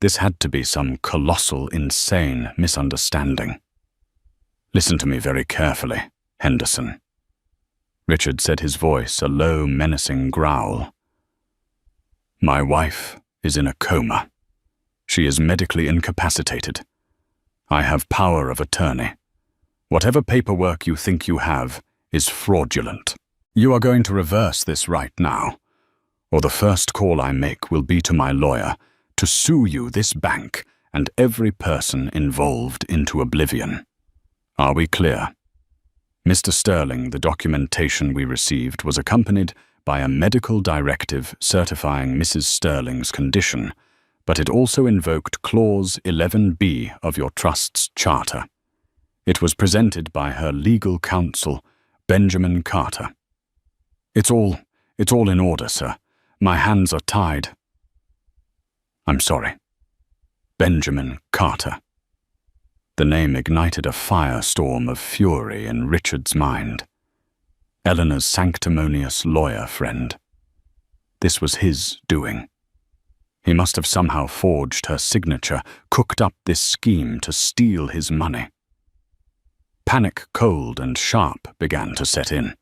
This had to be some colossal, insane misunderstanding. Listen to me very carefully, Henderson. Richard said, his voice a low, menacing growl. My wife is in a coma. She is medically incapacitated. I have power of attorney. Whatever paperwork you think you have is fraudulent. You are going to reverse this right now, or the first call I make will be to my lawyer to sue you, this bank, and every person involved into oblivion. Are we clear? Mr. Sterling, the documentation we received was accompanied by a medical directive certifying Mrs. Sterling's condition, but it also invoked Clause 11B of your trust's charter. It was presented by her legal counsel, Benjamin Carter. It's all in order, sir. My hands are tied. I'm sorry. Benjamin Carter. The name ignited a firestorm of fury in Richard's mind. Eleanor's sanctimonious lawyer friend. This was his doing. He must have somehow forged her signature, cooked up this scheme to steal his money. Panic, cold and sharp, began to set in.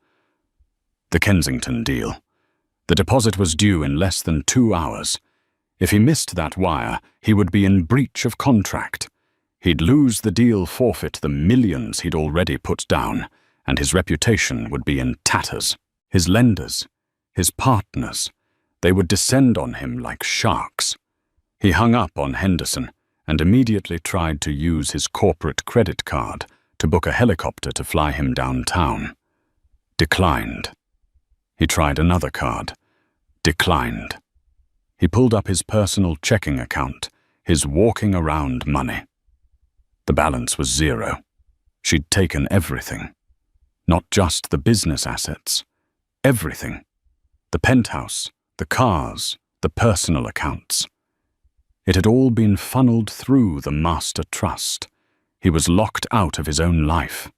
The Kensington deal. The deposit was due in less than 2 hours. If he missed that wire, he would be in breach of contract. He'd lose the deal, forfeit the millions he'd already put down, and his reputation would be in tatters. His lenders, his partners, they would descend on him like sharks. He hung up on Henderson and immediately tried to use his corporate credit card to book a helicopter to fly him downtown. Declined. He tried another card. Declined. He pulled up his personal checking account, his walking around money. The balance was 0. She'd taken everything. Not just the business assets. Everything. The penthouse, the cars, the personal accounts. It had all been funneled through the master trust. He was locked out of his own life.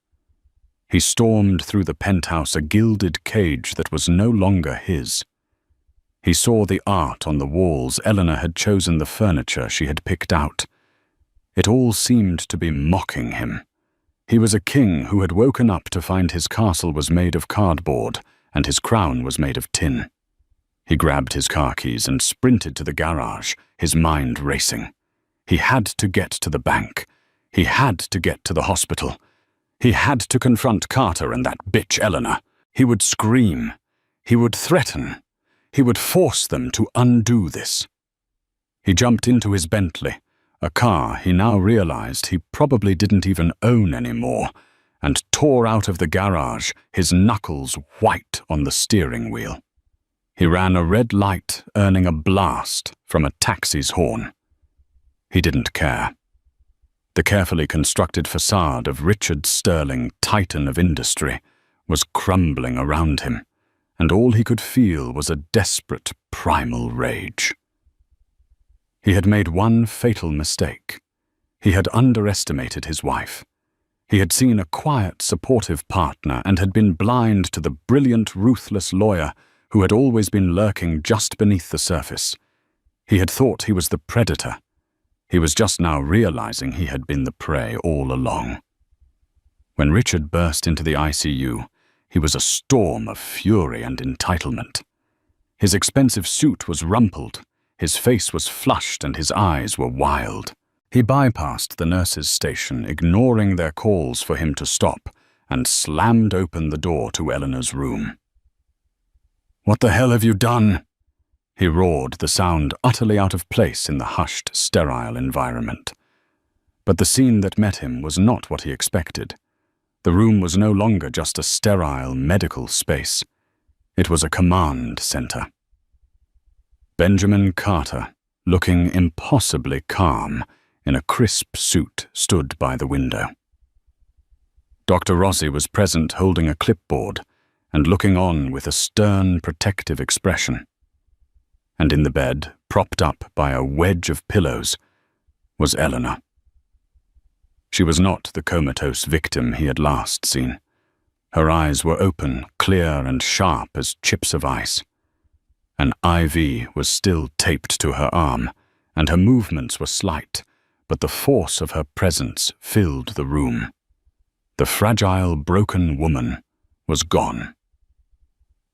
He stormed through the penthouse, a gilded cage that was no longer his. He saw the art on the walls. Eleanor had chosen the furniture she had picked out. It all seemed to be mocking him. He was a king who had woken up to find his castle was made of cardboard and his crown was made of tin. He grabbed his car keys and sprinted to the garage, his mind racing. He had to get to the bank. He had to get to the hospital. He had to confront Carter and that bitch Eleanor. He would scream. He would threaten. He would force them to undo this. He jumped into his Bentley, a car he now realized he probably didn't even own anymore, and tore out of the garage, his knuckles white on the steering wheel. He ran a red light, earning a blast from a taxi's horn. He didn't care. The carefully constructed facade of Richard Sterling, titan of industry, was crumbling around him, and all he could feel was a desperate, primal rage. He had made one fatal mistake. He had underestimated his wife. He had seen a quiet, supportive partner and had been blind to the brilliant, ruthless lawyer who had always been lurking just beneath the surface. He had thought he was the predator. He was just now realizing he had been the prey all along. When Richard burst into the ICU, he was a storm of fury and entitlement. His expensive suit was rumpled, his face was flushed, and his eyes were wild. He bypassed the nurses' station, ignoring their calls for him to stop, and slammed open the door to Eleanor's room. "What the hell have you done?" he roared, the sound utterly out of place in the hushed, sterile environment. But the scene that met him was not what he expected. The room was no longer just a sterile medical space. It was a command center. Benjamin Carter, looking impossibly calm, in a crisp suit, stood by the window. Dr. Rossi was present, holding a clipboard and looking on with a stern, protective expression. And in the bed, propped up by a wedge of pillows, was Eleanor. She was not the comatose victim he had last seen. Her eyes were open, clear and sharp as chips of ice. An IV was still taped to her arm, and her movements were slight, but the force of her presence filled the room. The fragile, broken woman was gone.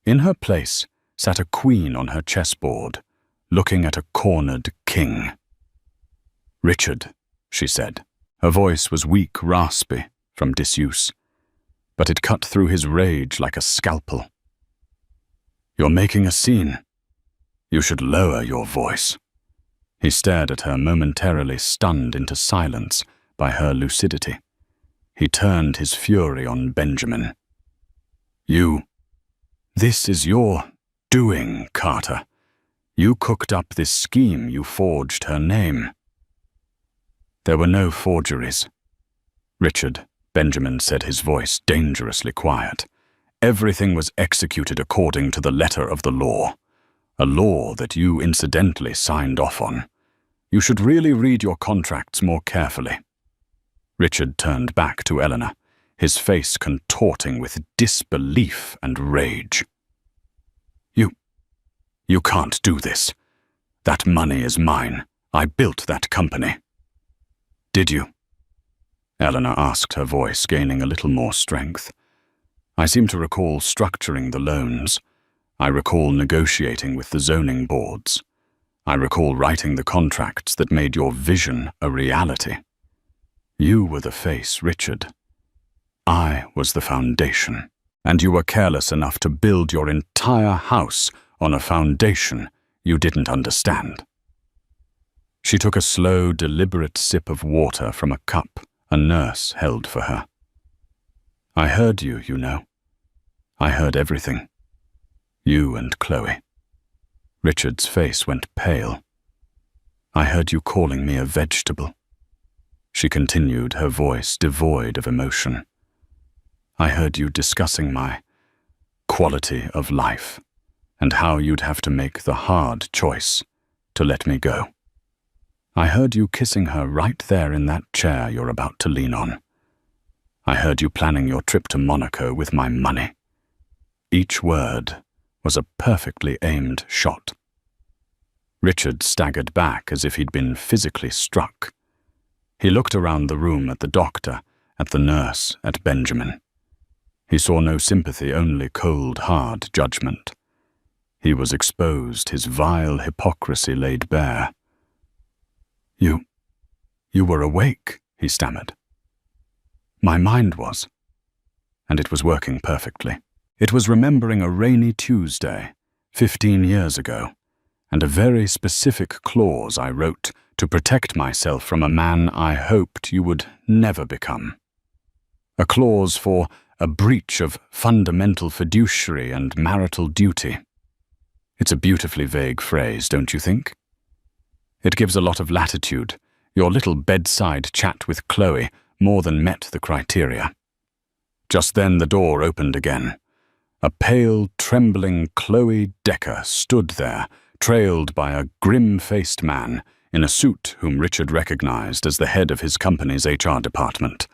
In her place sat a queen on her chessboard, looking at a cornered king. "Richard," she said. Her voice was weak, raspy, from disuse, but it cut through his rage like a scalpel. "You're making a scene. You should lower your voice." He stared at her, momentarily stunned into silence by her lucidity. He turned his fury on Benjamin. This is your doing, Carter. You cooked up this scheme, you forged her name." "There were no forgeries." "Richard," Benjamin said, his voice dangerously quiet. "Everything was executed according to the letter of the law. A law that you incidentally signed off on. You should really read your contracts more carefully." Richard turned back to Eleanor, his face contorting with disbelief and rage. You can't do this. That money is mine. I built that company." "Did you?" Eleanor asked, her voice gaining a little more strength. "I seem to recall structuring the loans. I recall negotiating with the zoning boards. I recall writing the contracts that made your vision a reality. You were the face, Richard. I was the foundation, and you were careless enough to build your entire house on a foundation you didn't understand." She took a slow, deliberate sip of water from a cup a nurse held for her. "I heard you, you know. I heard everything. You and Chloe." Richard's face went pale. "I heard you calling me a vegetable." She continued, her voice devoid of emotion. "I heard you discussing my quality of life and how you'd have to make the hard choice to let me go. I heard you kissing her right there in that chair you're about to lean on. I heard you planning your trip to Monaco with my money. Each word was a perfectly aimed shot." Richard staggered back as if he'd been physically struck. He looked around the room at the doctor, at the nurse, at Benjamin. He saw no sympathy, only cold, hard judgment. He was exposed, his vile hypocrisy laid bare. You were awake," he stammered. "My mind was, and it was working perfectly. It was remembering a rainy Tuesday, 15 years ago, and a very specific clause I wrote to protect myself from a man I hoped you would never become. A clause for a breach of fundamental fiduciary and marital duty. It's a beautifully vague phrase, don't you think? It gives a lot of latitude. Your little bedside chat with Chloe more than met the criteria. Just then the door opened again. A pale, trembling Chloe Decker stood there, trailed by a grim-faced man in a suit whom Richard recognized as the head of his company's HR department.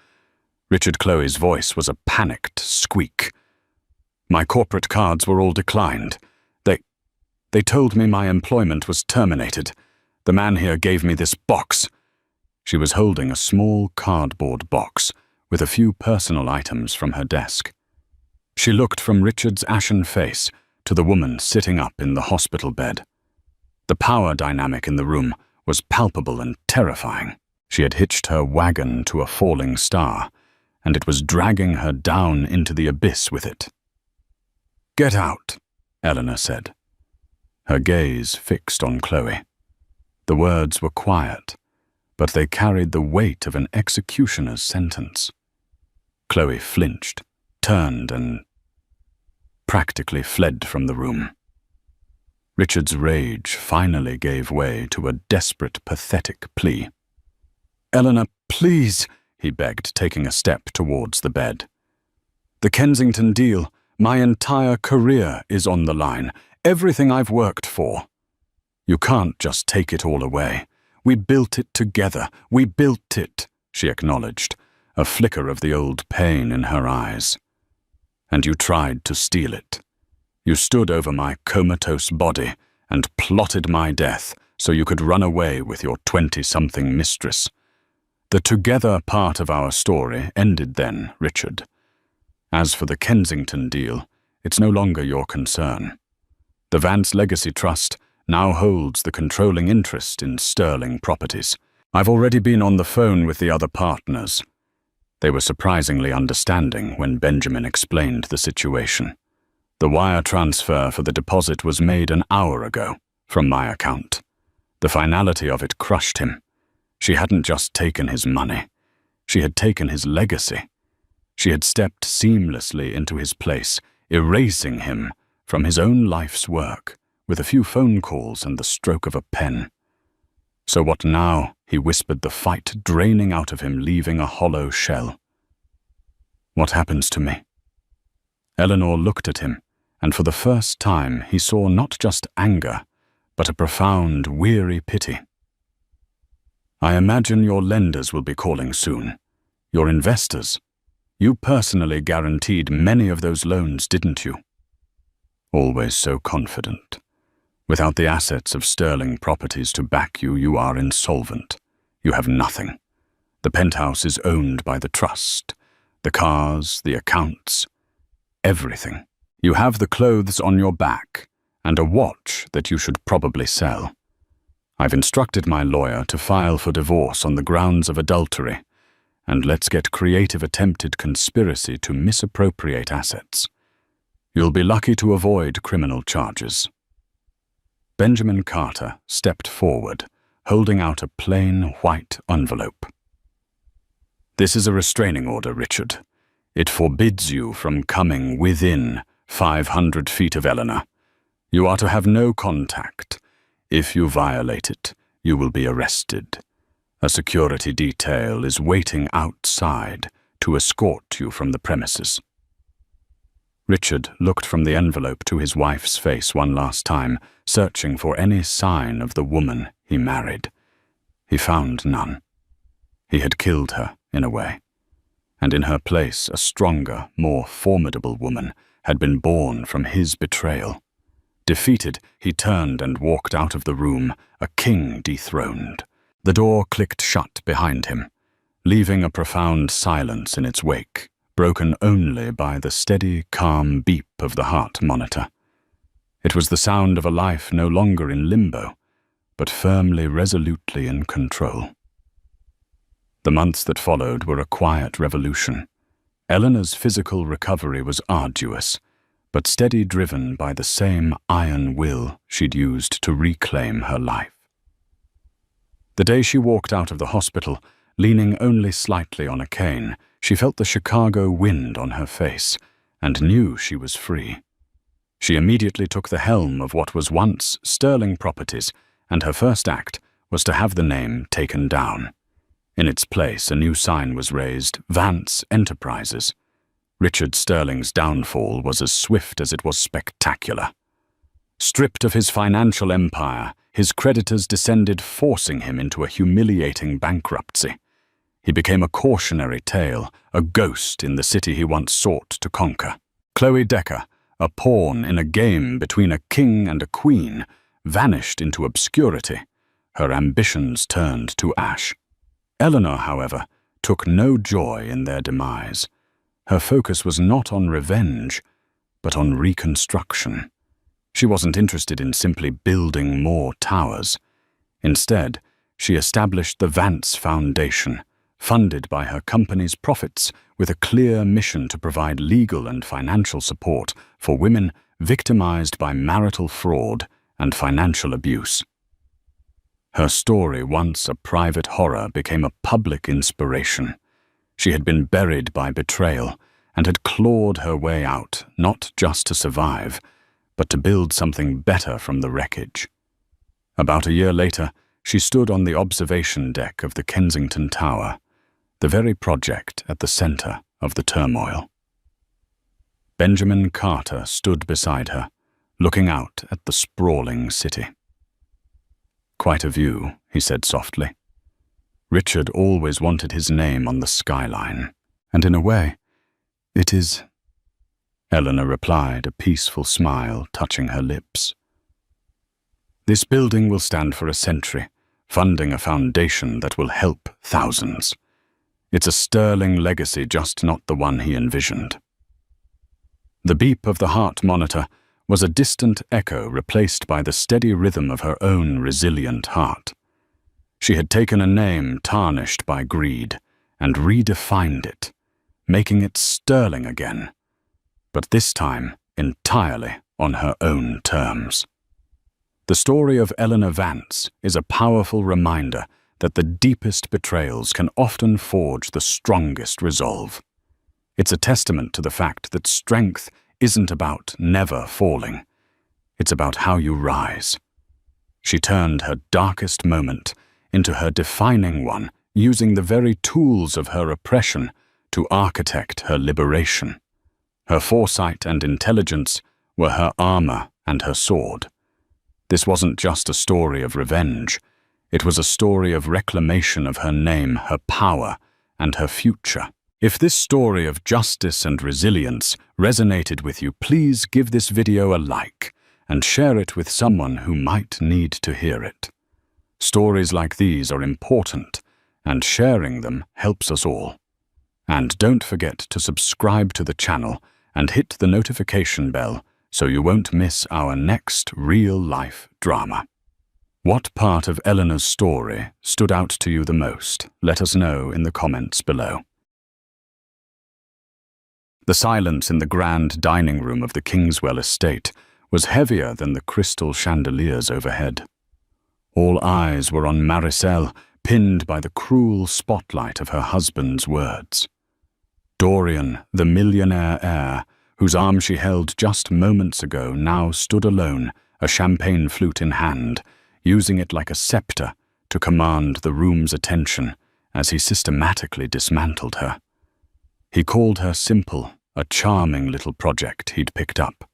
Richard Chloe's voice was a panicked squeak. My corporate cards were all declined. They told me my employment was terminated. The man here gave me this box. She was holding a small cardboard box with a few personal items from her desk. She looked from Richard's ashen face to the woman sitting up in the hospital bed. The power dynamic in the room was palpable and terrifying. She had hitched her wagon to a falling star, and it was dragging her down into the abyss with it. "Get out," Eleanor said, her gaze fixed on Chloe. The words were quiet, but they carried the weight of an executioner's sentence. Chloe flinched, turned, and practically fled from the room. Richard's rage finally gave way to a desperate, pathetic plea. "Eleanor, please," he begged, taking a step towards the bed. "The Kensington deal, my entire career is on the line, everything I've worked for. You can't just take it all away. We built it together. We built it," she acknowledged, a flicker of the old pain in her eyes. "And you tried to steal it. You stood over my comatose body and plotted my death so you could run away with your 20-something mistress. The together part of our story ended then, Richard. As for the Kensington deal, it's no longer your concern. The Vance Legacy Trust now holds the controlling interest in Sterling Properties. I've already been on the phone with the other partners. They were surprisingly understanding when Benjamin explained the situation. The wire transfer for the deposit was made an hour ago, from my account. The finality of it crushed him. She hadn't just taken his money. She had taken his legacy. She had stepped seamlessly into his place, erasing him from his own life's work, with a few phone calls and the stroke of a pen. "So what now?" he whispered, the fight draining out of him, leaving a hollow shell. "What happens to me?" Eleanor looked at him, and for the first time he saw not just anger, but a profound, weary pity. "I imagine your lenders will be calling soon. Your investors. You personally guaranteed many of those loans, didn't you?" "Always so confident. Without the assets of Sterling Properties to back you, you are insolvent. You have nothing. The penthouse is owned by the trust. The cars, the accounts, everything. You have the clothes on your back, and a watch that you should probably sell. I've instructed my lawyer to file for divorce on the grounds of adultery, and let's get creative attempted conspiracy to misappropriate assets. You'll be lucky to avoid criminal charges." Benjamin Carter stepped forward, holding out a plain white envelope. "This is a restraining order, Richard. It forbids you from coming within 500 feet of Eleanor. You are to have no contact. If you violate it, you will be arrested. A security detail is waiting outside to escort you from the premises." Richard looked from the envelope to his wife's face one last time, searching for any sign of the woman he married. He found none. He had killed her, in a way, and in her place a stronger, more formidable woman had been born from his betrayal. Defeated, he turned and walked out of the room, a king dethroned. The door clicked shut behind him, leaving a profound silence in its wake, broken only by the steady, calm beep of the heart monitor. It was the sound of a life no longer in limbo, but firmly, resolutely in control. The months that followed were a quiet revolution. Eleanor's physical recovery was arduous, but steady, driven by the same iron will she'd used to reclaim her life. The day she walked out of the hospital, leaning only slightly on a cane, she felt the Chicago wind on her face and knew she was free. She immediately took the helm of what was once Sterling Properties, and her first act was to have the name taken down. In its place, a new sign was raised, Vance Enterprises. Richard Sterling's downfall was as swift as it was spectacular. Stripped of his financial empire, his creditors descended, forcing him into a humiliating bankruptcy. He became a cautionary tale, a ghost in the city he once sought to conquer. Chloe Decker, a pawn in a game between a king and a queen, vanished into obscurity. Her ambitions turned to ash. Eleanor, however, took no joy in their demise. Her focus was not on revenge, but on reconstruction. She wasn't interested in simply building more towers. Instead, she established the Vance Foundation, funded by her company's profits, with a clear mission to provide legal and financial support for women victimized by marital fraud and financial abuse. Her story, once a private horror, became a public inspiration. She had been buried by betrayal and had clawed her way out, not just to survive, but to build something better from the wreckage. About a year later, she stood on the observation deck of the Kensington Tower, the very project at the center of the turmoil. Benjamin Carter stood beside her, looking out at the sprawling city. "Quite a view," he said softly. Richard always wanted his name on the skyline, and in a way, it is. Eleanor replied, a peaceful smile touching her lips. "This building will stand for a century, funding a foundation that will help thousands. It's a sterling legacy, just not the one he envisioned." The beep of the heart monitor was a distant echo replaced by the steady rhythm of her own resilient heart. She had taken a name tarnished by greed and redefined it, making it sterling again, but this time entirely on her own terms. The story of Eleanor Vance is a powerful reminder that the deepest betrayals can often forge the strongest resolve. It's a testament to the fact that strength isn't about never falling. It's about how you rise. She turned her darkest moment into her defining one, using the very tools of her oppression to architect her liberation. Her foresight and intelligence were her armor and her sword. This wasn't just a story of revenge. It was a story of reclamation of her name, her power, and her future. If this story of justice and resilience resonated with you, please give this video a like and share it with someone who might need to hear it. Stories like these are important, and sharing them helps us all. And don't forget to subscribe to the channel and hit the notification bell so you won't miss our next real-life drama. What part of Eleanor's story stood out to you the most? Let us know in the comments below. The silence in the grand dining room of the Kingswell estate was heavier than the crystal chandeliers overhead. All eyes were on Maricel, pinned by the cruel spotlight of her husband's words. Dorian, the millionaire heir, whose arm she held just moments ago, now stood alone, a champagne flute in hand, using it like a scepter to command the room's attention as he systematically dismantled her. He called her simple, a charming little project he'd picked up.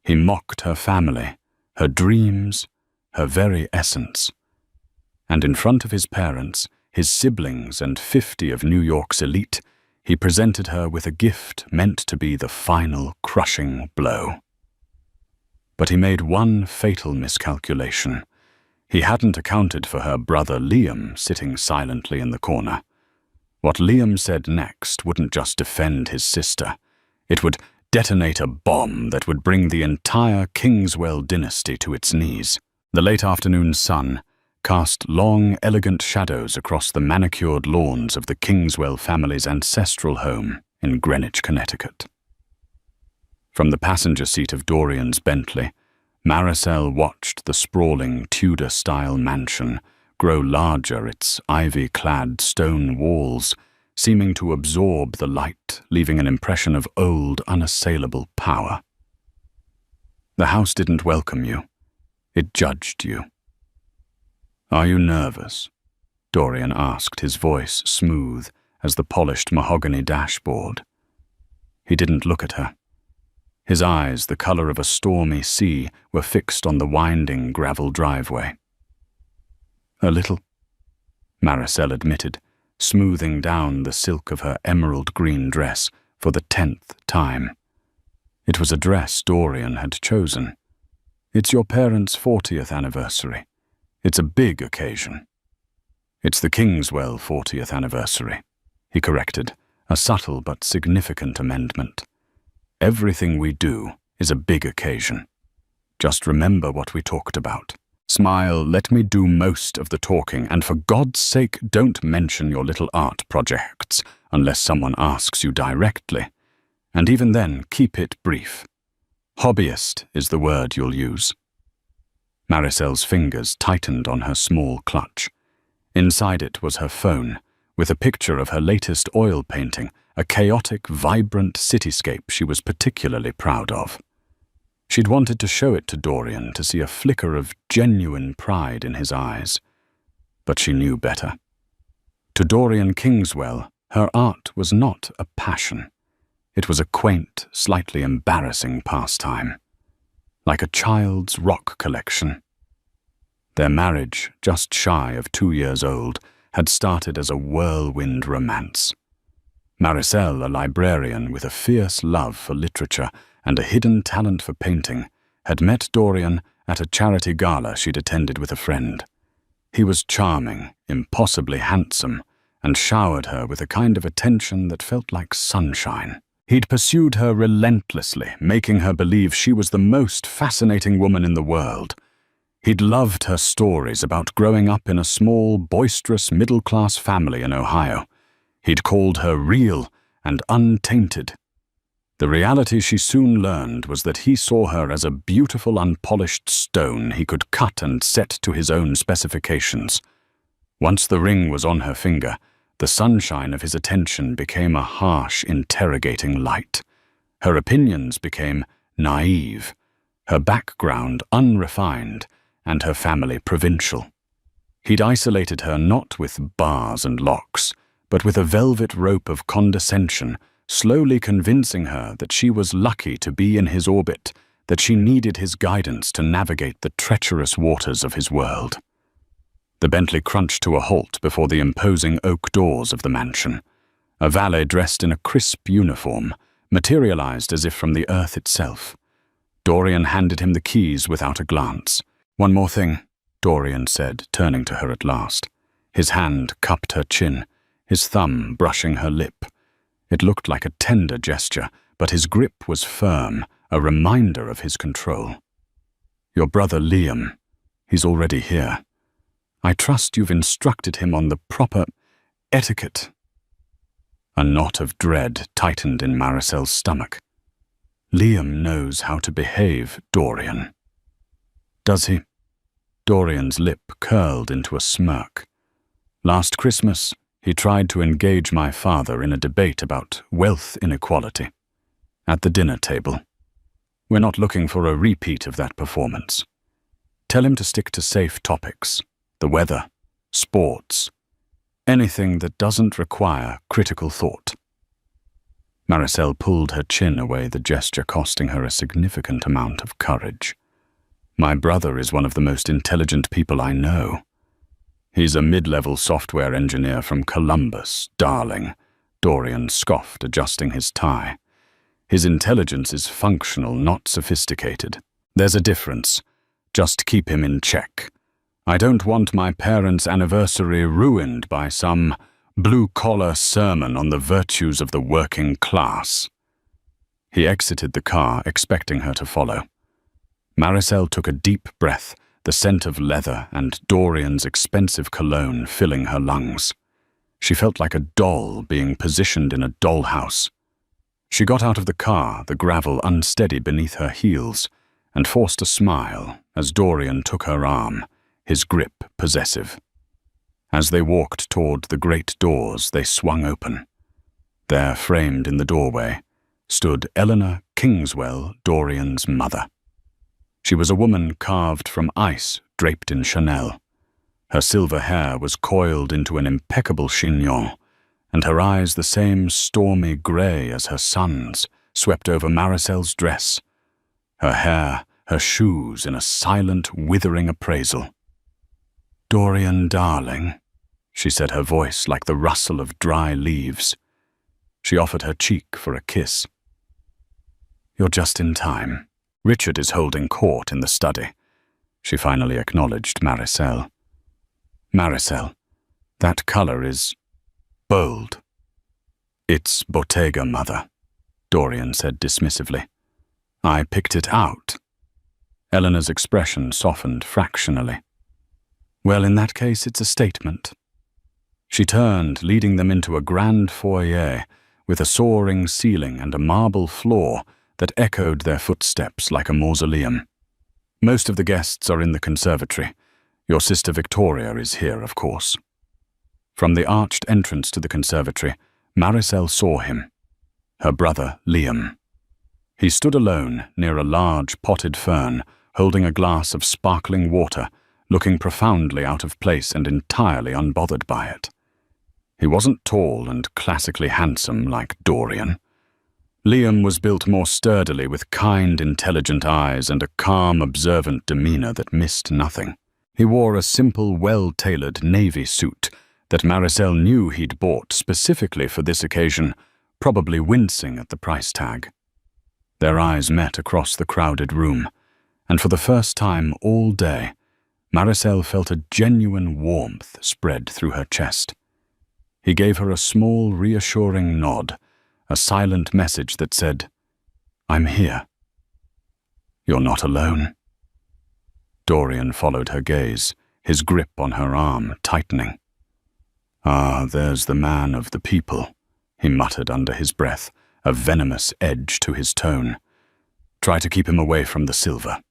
He mocked her family, her dreams, her very essence. And in front of his parents, his siblings, and 50 of New York's elite, he presented her with a gift meant to be the final crushing blow. But he made one fatal miscalculation. He hadn't accounted for her brother Liam sitting silently in the corner. What Liam said next wouldn't just defend his sister. It would detonate a bomb that would bring the entire Kingswell dynasty to its knees. The late afternoon sun cast long, elegant shadows across the manicured lawns of the Kingswell family's ancestral home in Greenwich, Connecticut. From the passenger seat of Dorian's Bentley, Maricel watched the sprawling Tudor-style mansion grow larger, its ivy-clad stone walls seeming to absorb the light, leaving an impression of old, unassailable power. The house didn't welcome you. It judged you. "Are you nervous?" Dorian asked, his voice smooth as the polished mahogany dashboard. He didn't look at her. His eyes, the color of a stormy sea, were fixed on the winding gravel driveway. "A little," Maricel admitted, smoothing down the silk of her emerald green dress for the 10th time. It was a dress Dorian had chosen. "It's your parents' 40th anniversary. It's a big occasion." "It's the Kingswell 40th anniversary," he corrected, a subtle but significant amendment. "Everything we do is a big occasion. Just remember what we talked about. Smile, let me do most of the talking, and for God's sake, don't mention your little art projects unless someone asks you directly. And even then, keep it brief. Hobbyist is the word you'll use." Maricel's fingers tightened on her small clutch. Inside it was her phone, with a picture of her latest oil painting, a chaotic, vibrant cityscape she was particularly proud of. She'd wanted to show it to Dorian to see a flicker of genuine pride in his eyes. But she knew better. To Dorian Kingswell, her art was not a passion. It was a quaint, slightly embarrassing pastime. Like a child's rock collection. Their marriage, just shy of 2 years old, had started as a whirlwind romance. Maricel, a librarian with a fierce love for literature and a hidden talent for painting, had met Dorian at a charity gala she'd attended with a friend. He was charming, impossibly handsome, and showered her with a kind of attention that felt like sunshine. He'd pursued her relentlessly, making her believe she was the most fascinating woman in the world. He'd loved her stories about growing up in a small, boisterous middle-class family in Ohio. He'd called her real and untainted. The reality she soon learned was that he saw her as a beautiful, unpolished stone he could cut and set to his own specifications. Once the ring was on her finger, the sunshine of his attention became a harsh, interrogating light. Her opinions became naive, her background unrefined, and her family provincial. He'd isolated her not with bars and locks, but with a velvet rope of condescension, slowly convincing her that she was lucky to be in his orbit, that she needed his guidance to navigate the treacherous waters of his world. The Bentley crunched to a halt before the imposing oak doors of the mansion. A valet dressed in a crisp uniform materialized as if from the earth itself. Dorian handed him the keys without a glance. "One more thing," Dorian said, turning to her at last. His hand cupped her chin, his thumb brushing her lip. It looked like a tender gesture, but his grip was firm, a reminder of his control. "Your brother Liam, he's already here. I trust you've instructed him on the proper etiquette." A knot of dread tightened in Maricel's stomach. "Liam knows how to behave, Dorian." "Does he?" Dorian's lip curled into a smirk. "Last Christmas, he tried to engage my father in a debate about wealth inequality. At the dinner table. We're not looking for a repeat of that performance. Tell him to stick to safe topics, the weather, sports, anything that doesn't require critical thought." Maricel pulled her chin away, the gesture costing her a significant amount of courage. "My brother is one of the most intelligent people I know. He's a mid-level software engineer from Columbus, darling," Dorian scoffed, adjusting his tie. "His intelligence is functional, not sophisticated. There's a difference. Just keep him in check. I don't want my parents' anniversary ruined by some blue-collar sermon on the virtues of the working class." He exited the car, expecting her to follow. Maricel took a deep breath, the scent of leather and Dorian's expensive cologne filling her lungs. She felt like a doll being positioned in a dollhouse. She got out of the car, the gravel unsteady beneath her heels, and forced a smile as Dorian took her arm, his grip possessive. As they walked toward the great doors, they swung open. There, framed in the doorway, stood Eleanor Kingswell, Dorian's mother. She was a woman carved from ice, draped in Chanel. Her silver hair was coiled into an impeccable chignon, and her eyes, the same stormy grey as her son's, swept over Maricel's dress. Her hair, her shoes in a silent, withering appraisal. "Dorian, darling," she said, her voice like the rustle of dry leaves. She offered her cheek for a kiss. "You're just in time. Richard is holding court in the study." She finally acknowledged Maricel. "Maricel, that color is bold." "It's Bottega, Mother," Dorian said dismissively. "I picked it out." Eleanor's expression softened fractionally. "Well, in that case, it's a statement." She turned, leading them into a grand foyer with a soaring ceiling and a marble floor that echoed their footsteps like a mausoleum. "Most of the guests are in the conservatory. Your sister Victoria is here, of course." From the arched entrance to the conservatory, Maricel saw him, her brother Liam. He stood alone near a large potted fern, holding a glass of sparkling water, looking profoundly out of place and entirely unbothered by it. He wasn't tall and classically handsome like Dorian. Liam was built more sturdily, with kind, intelligent eyes and a calm, observant demeanor that missed nothing. He wore a simple, well-tailored navy suit that Maricel knew he'd bought specifically for this occasion, probably wincing at the price tag. Their eyes met across the crowded room, and for the first time all day, Maricel felt a genuine warmth spread through her chest. He gave her a small, reassuring nod, a silent message that said, "I'm here." "You're not alone." Dorian followed her gaze, his grip on her arm tightening. "Ah, there's the man of the people," he muttered under his breath, a venomous edge to his tone. "Try to keep him away from the silver."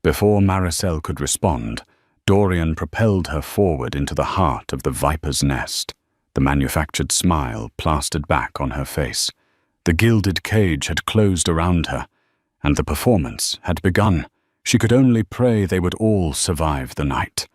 Before Maricel could respond, Dorian propelled her forward into the heart of the viper's nest, the manufactured smile plastered back on her face. The gilded cage had closed around her, and the performance had begun. She could only pray they would all survive the night.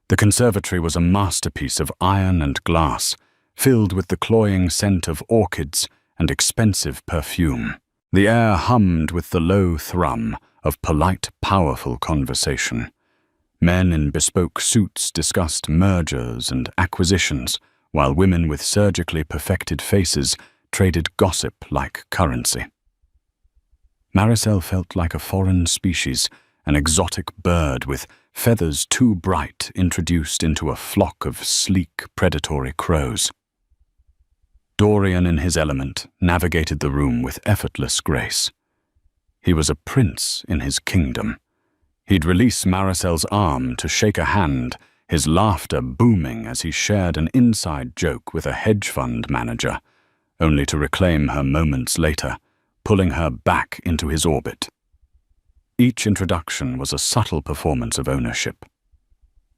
The conservatory was a masterpiece of iron and glass, filled with the cloying scent of orchids and expensive perfume. The air hummed with the low thrum of polite, powerful conversation. Men in bespoke suits discussed mergers and acquisitions, while women with surgically perfected faces traded gossip like currency. Maricel felt like a foreign species, an exotic bird with feathers too bright introduced into a flock of sleek, predatory crows. Dorian, in his element, navigated the room with effortless grace. He was a prince in his kingdom. He'd release Maricel's arm to shake a hand, his laughter booming as he shared an inside joke with a hedge fund manager, only to reclaim her moments later, pulling her back into his orbit. Each introduction was a subtle performance of ownership.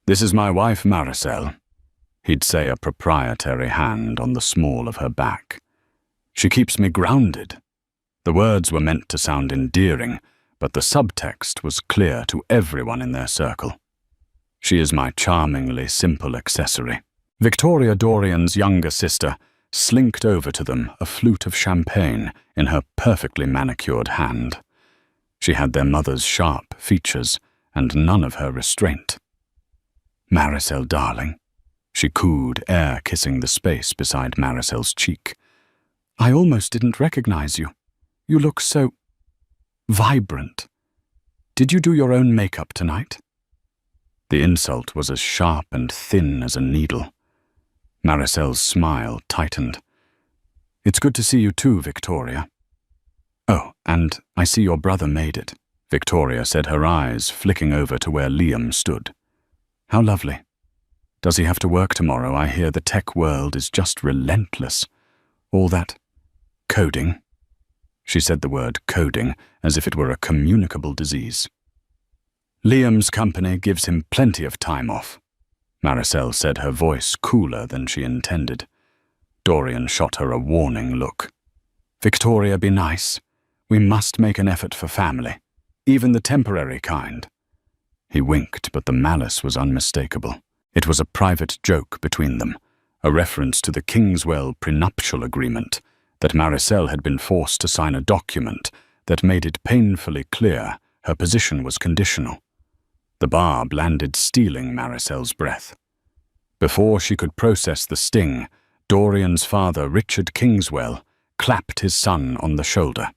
"This is my wife, Maricel," he'd say, a proprietary hand on the small of her back. "She keeps me grounded." The words were meant to sound endearing, but the subtext was clear to everyone in their circle. "She is my charmingly simple accessory." Victoria, Dorian's younger sister, slinked over to them, a flute of champagne in her perfectly manicured hand. She had their mother's sharp features and none of her restraint. "Maricel, darling," she cooed, air kissing the space beside Maricel's cheek. "I almost didn't recognize you. You look so vibrant. Did you do your own makeup tonight?" The insult was as sharp and thin as a needle. Maricel's smile tightened. "It's good to see you too, Victoria." "Oh, and I see your brother made it," Victoria said, her eyes flicking over to where Liam stood. "How lovely. Does he have to work tomorrow? I hear the tech world is just relentless. All that coding." She said the word coding as if it were a communicable disease. "Liam's company gives him plenty of time off." Maricel said, her voice cooler than she intended. Dorian shot her a warning look. "Victoria, be nice. We must make an effort for family, even the temporary kind." He winked, but the malice was unmistakable. It was a private joke between them, a reference to the Kingswell prenuptial agreement, that Maricel had been forced to sign a document that made it painfully clear her position was conditional. The barb landed, stealing Maricel's breath. Before she could process the sting, Dorian's father, Richard Kingswell, clapped his son on the shoulder.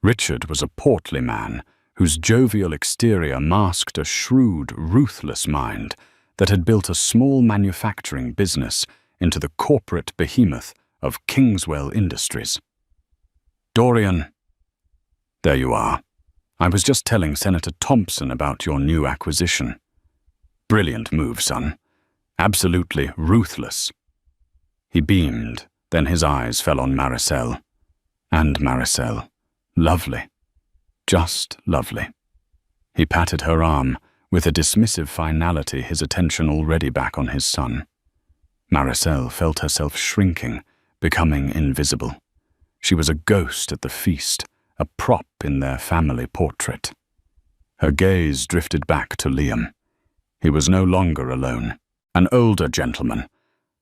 Richard was a portly man whose jovial exterior masked a shrewd, ruthless mind that had built a small manufacturing business into the corporate behemoth of Kingswell Industries. "Dorian, there you are. I was just telling Senator Thompson about your new acquisition. Brilliant move, son. Absolutely ruthless." He beamed, then his eyes fell on Maricel. And Maricel. Lovely. Just lovely. He patted her arm, with a dismissive finality, his attention already back on his son. Maricel felt herself shrinking, becoming invisible. She was a ghost at the feast, a prop in their family portrait. Her gaze drifted back to Liam. He was no longer alone. An older gentleman,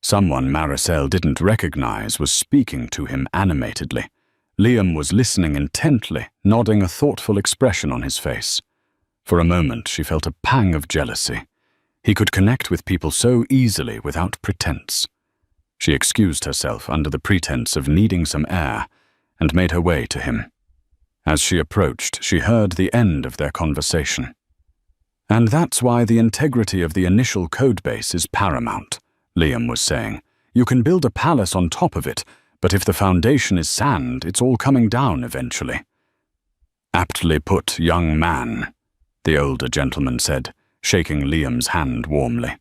someone Maricel didn't recognize, was speaking to him animatedly. Liam was listening intently, nodding, a thoughtful expression on his face. For a moment, she felt a pang of jealousy. He could connect with people so easily without pretense. She excused herself under the pretense of needing some air and made her way to him. As she approached, she heard the end of their conversation. "And that's why the integrity of the initial codebase is paramount," Liam was saying. "You can build a palace on top of it, but if the foundation is sand, it's all coming down eventually." "Aptly put, young man," the older gentleman said, shaking Liam's hand warmly.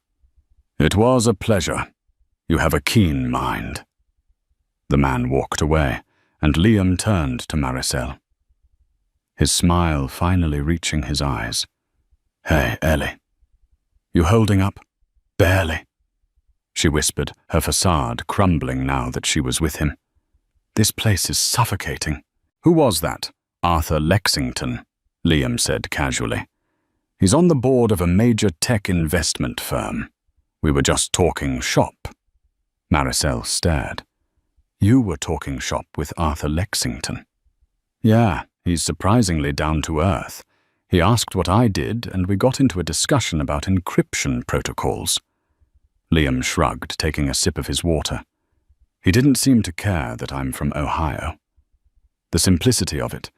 "It was a pleasure. You have a keen mind." The man walked away, and Liam turned to Maricel, his smile finally reaching his eyes. "Hey, Ellie. You holding up?" "Barely," she whispered, her facade crumbling now that she was with him. "This place is suffocating." "Who was that?" "Arthur Lexington," Liam said casually. "He's on the board of a major tech investment firm. We were just talking shop." Maricel stared. "You were talking shop with Arthur Lexington?" "Yeah, he's surprisingly down to earth. He asked what I did, and we got into a discussion about encryption protocols." Liam shrugged, taking a sip of his water. "He didn't seem to care that I'm from Ohio." The simplicity of it,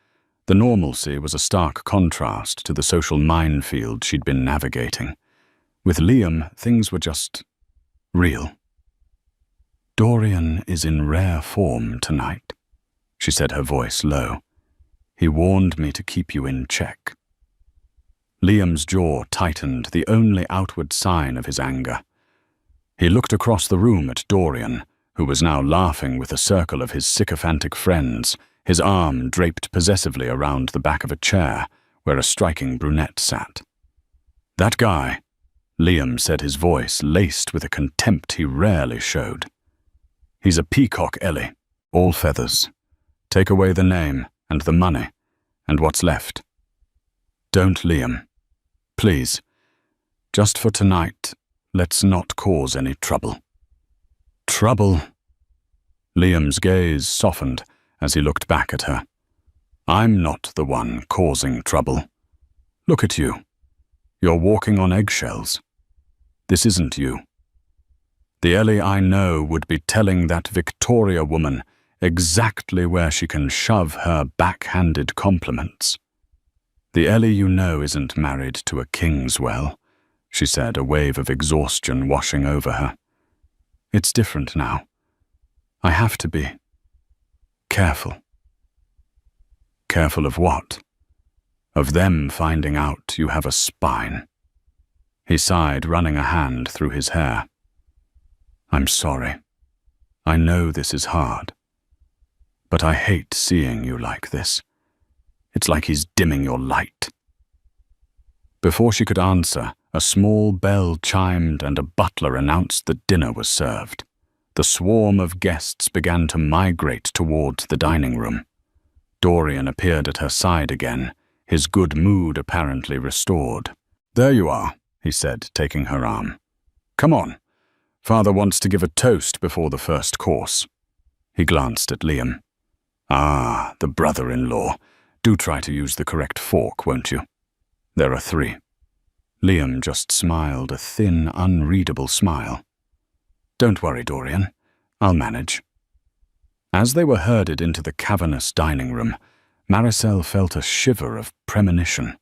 the normalcy, was a stark contrast to the social minefield she'd been navigating. With Liam, things were just real. "Dorian is in rare form tonight," she said, her voice low. "He warned me to keep you in check." Liam's jaw tightened, the only outward sign of his anger. He looked across the room at Dorian, who was now laughing with a circle of his sycophantic friends, his arm draped possessively around the back of a chair where a striking brunette sat. "That guy," Liam said, his voice laced with a contempt he rarely showed. "He's a peacock, Ellie, all feathers. Take away the name and the money, and what's left. Don't, Liam. Please. Just for tonight, let's not cause any trouble." "Trouble?" Liam's gaze softened as he looked back at her. "I'm not the one causing trouble. Look at you. You're walking on eggshells. This isn't you. The Ellie I know would be telling that Victoria woman exactly where she can shove her backhanded compliments. The Ellie you know isn't married to a Kingswell," she said, a wave of exhaustion washing over her. "It's different now. I have to be careful." "Careful of what?" "Of them finding out you have a spine." He sighed, running a hand through his hair. "I'm sorry. I know this is hard. But I hate seeing you like this. It's like he's dimming your light." Before she could answer, a small bell chimed and a butler announced that dinner was served. The swarm of guests began to migrate towards the dining room. Dorian appeared at her side again, his good mood apparently restored. "There you are," he said, taking her arm. "Come on. Father wants to give a toast before the first course." He glanced at Liam. "Ah, the brother-in-law. Do try to use the correct fork, won't you? There are 3. Liam just smiled, a thin, unreadable smile. "Don't worry, Dorian. I'll manage." As they were herded into the cavernous dining room, Maricel felt a shiver of premonition.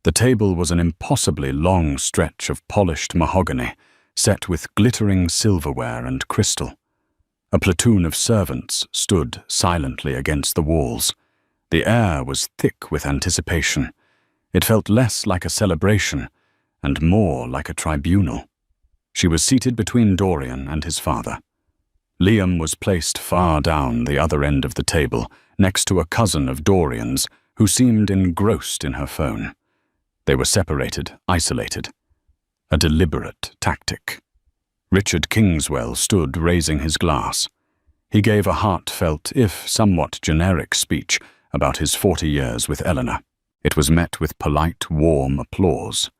The table was an impossibly long stretch of polished mahogany, set with glittering silverware and crystal. A platoon of servants stood silently against the walls. The air was thick with anticipation. It felt less like a celebration and more like a tribunal. She was seated between Dorian and his father. Liam was placed far down the other end of the table, next to a cousin of Dorian's who seemed engrossed in her phone. They were separated, isolated. A deliberate tactic. Richard Kingswell stood raising his glass. He gave a heartfelt, if somewhat generic speech about his 40 years with Eleanor. It was met with polite, warm applause.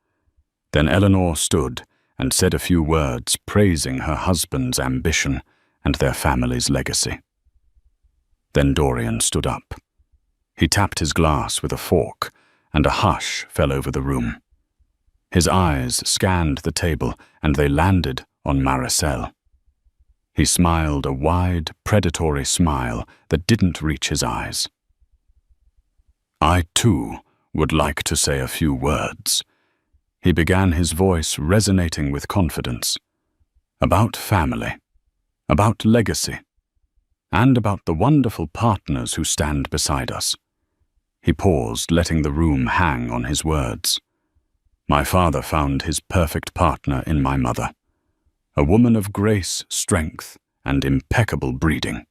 Then Eleanor stood and said a few words praising her husband's ambition and their family's legacy. Then Dorian stood up. He tapped his glass with a fork, and a hush fell over the room. His eyes scanned the table, and they landed on Maricel. He smiled a wide, predatory smile that didn't reach his eyes. "I, too, would like to say a few words." He began, his voice resonating with confidence. "About family, about legacy, and about the wonderful partners who stand beside us." He paused, letting the room hang on his words. "My father found his perfect partner in my mother, a woman of grace, strength, and impeccable breeding."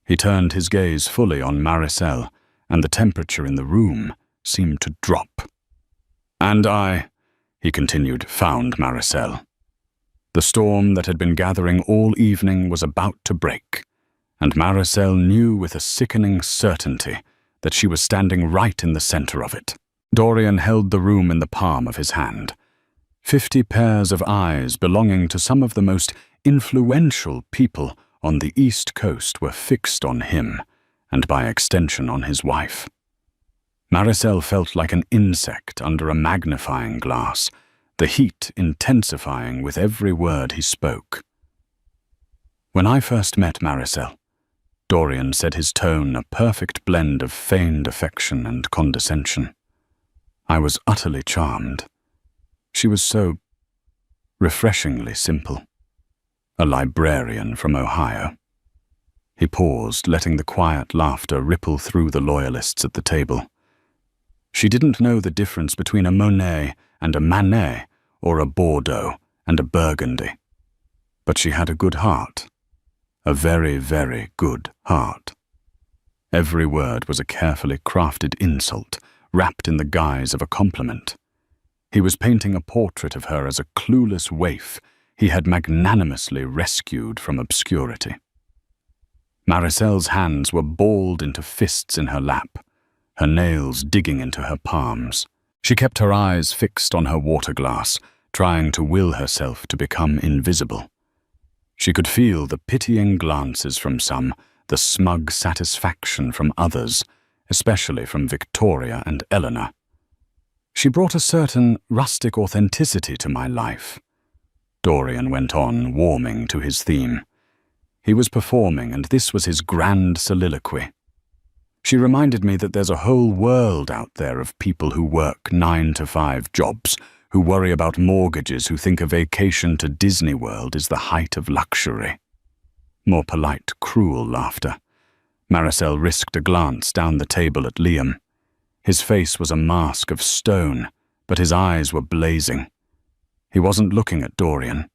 He turned his gaze fully on Maricel, and the temperature in the room seemed to drop. "And I," he continued, "found Maricel." The storm that had been gathering all evening was about to break, and Maricel knew with a sickening certainty that she was standing right in the center of it. Dorian held the room in the palm of his hand. 50 pairs of eyes belonging to some of the most influential people on the East Coast were fixed on him, and by extension on his wife. Maricel felt like an insect under a magnifying glass, the heat intensifying with every word he spoke. "When I first met Maricel," Dorian said, his tone a perfect blend of feigned affection and condescension, "I was utterly charmed. She was so refreshingly simple. A librarian from Ohio." He paused, letting the quiet laughter ripple through the loyalists at the table. "She didn't know the difference between a Monet and a Manet, or a Bordeaux and a Burgundy. But she had a good heart. A very, very good heart." Every word was a carefully crafted insult, wrapped in the guise of a compliment. He was painting a portrait of her as a clueless waif he had magnanimously rescued from obscurity. Maricel's hands were balled into fists in her lap, her nails digging into her palms. She kept her eyes fixed on her water glass, trying to will herself to become invisible. She could feel the pitying glances from some, the smug satisfaction from others, especially from Victoria and Eleanor. "She brought a certain rustic authenticity to my life," Dorian went on, warming to his theme. He was performing, and this was his grand soliloquy. "She reminded me that there's a whole world out there of people who work 9-to-5 jobs, who worry about mortgages, who think a vacation to Disney World is the height of luxury." More polite, cruel laughter. Maricel risked a glance down the table at Liam. His face was a mask of stone, but his eyes were blazing. He wasn't looking at Dorian.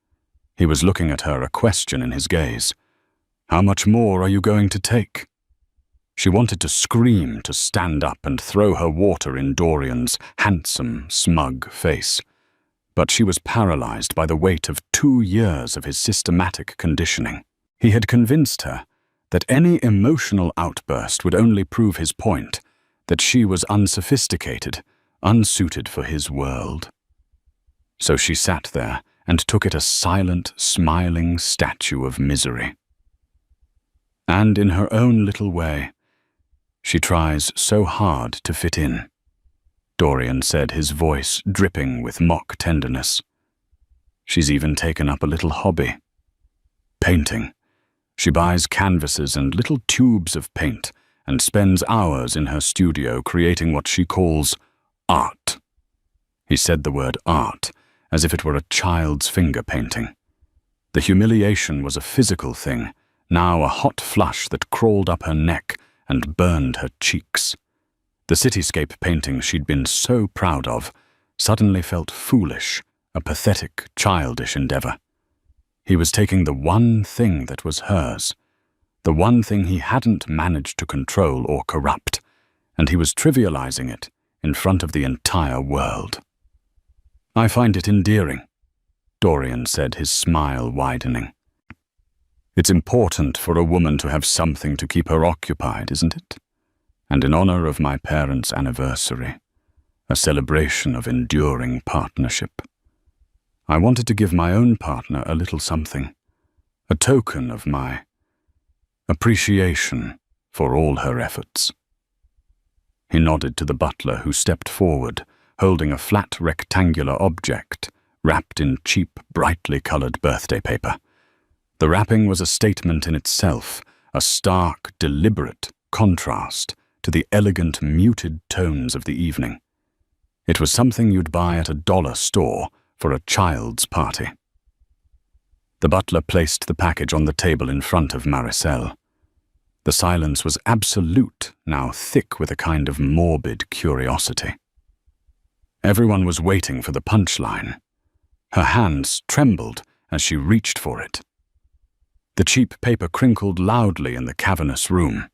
He was looking at her, a question in his gaze. "How much more are you going to take?" She wanted to scream, to stand up and throw her water in Dorian's handsome, smug face. but she was paralyzed by the weight of 2 years of his systematic conditioning. He had convinced her that any emotional outburst would only prove his point, that she was unsophisticated, unsuited for his world. So she sat there and took it a silent, smiling statue of misery. And in her own little way, she tries so hard to fit in, Dorian said, his voice dripping with mock tenderness. She's even taken up a little hobby. Painting. She buys canvases and little tubes of paint and spends hours in her studio creating what she calls art. He said the word art as if it were a child's finger painting. The humiliation was a physical thing, now a hot flush that crawled up her neck and burned her cheeks. The cityscape painting she'd been so proud of suddenly felt foolish, a pathetic, childish endeavor. He was taking the one thing that was hers, the one thing he hadn't managed to control or corrupt, and he was trivializing it in front of the entire world. I find it endearing, Dorian said, his smile widening. It's important for a woman to have something to keep her occupied, isn't it? And in honor of my parents' anniversary, a celebration of enduring partnership, I wanted to give my own partner a little something, a token of my appreciation for all her efforts. He nodded to the butler, who stepped forward, holding a flat rectangular object wrapped in cheap, brightly colored birthday paper. The wrapping was a statement in itself, a stark, deliberate contrast to the elegant, muted tones of the evening. It was something you'd buy at a dollar store for a child's party. The butler placed the package on the table in front of Maricel. The silence was absolute, now thick with a kind of morbid curiosity. Everyone was waiting for the punchline. Her hands trembled as she reached for it. The cheap paper crinkled loudly in the cavernous room.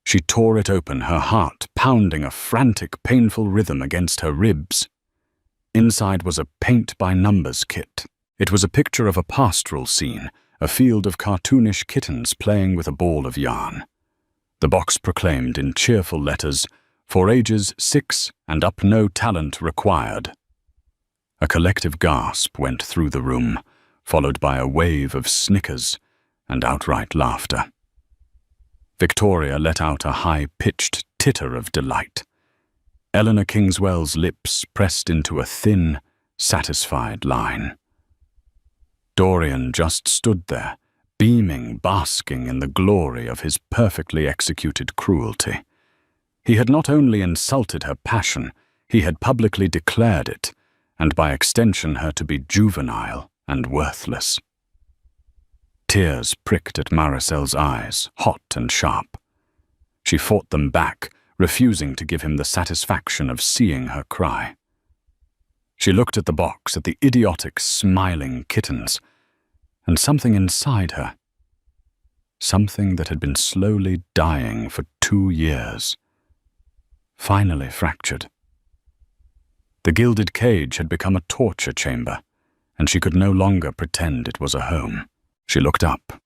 She tore it open, her heart pounding a frantic, painful rhythm against her ribs. Inside was a paint-by-numbers kit. It was a picture of a pastoral scene, a field of cartoonish kittens playing with a ball of yarn. The box proclaimed in cheerful letters, "For ages 6 and up, no talent required." A collective gasp went through the room, followed by a wave of snickers and outright laughter. Victoria let out a high-pitched titter of delight. Eleanor Kingswell's lips pressed into a thin, satisfied line. Dorian just stood there, beaming, basking in the glory of his perfectly executed cruelty. He had not only insulted her passion, he had publicly declared it, and by extension her to be juvenile and worthless. Tears pricked at Maricel's eyes, hot and sharp. She fought them back, refusing to give him the satisfaction of seeing her cry. She looked at the box, at the idiotic, smiling kittens, and something inside her, something that had been slowly dying for 2 years, finally fractured. The gilded cage had become a torture chamber, and she could no longer pretend it was a home. She looked up,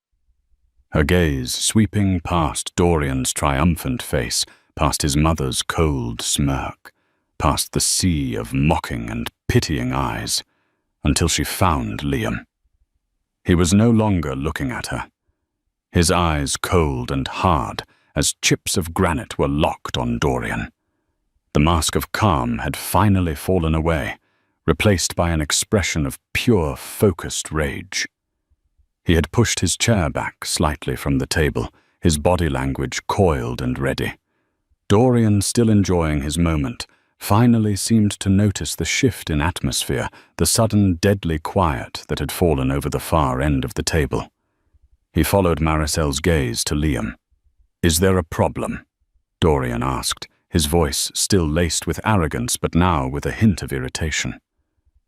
her gaze sweeping past Dorian's triumphant face, past his mother's cold smirk, past the sea of mocking and pitying eyes, until she found Liam. He was no longer looking at her, his eyes cold and hard as chips of granite were locked on Dorian. The mask of calm had finally fallen away, replaced by an expression of pure, focused rage. He had pushed his chair back slightly from the table, his body language coiled and ready. Dorian, still enjoying his moment, finally seemed to notice the shift in atmosphere, the sudden deadly quiet that had fallen over the far end of the table. He followed Maricel's gaze to Liam. "Is there a problem?" Dorian asked, his voice still laced with arrogance but now with a hint of irritation.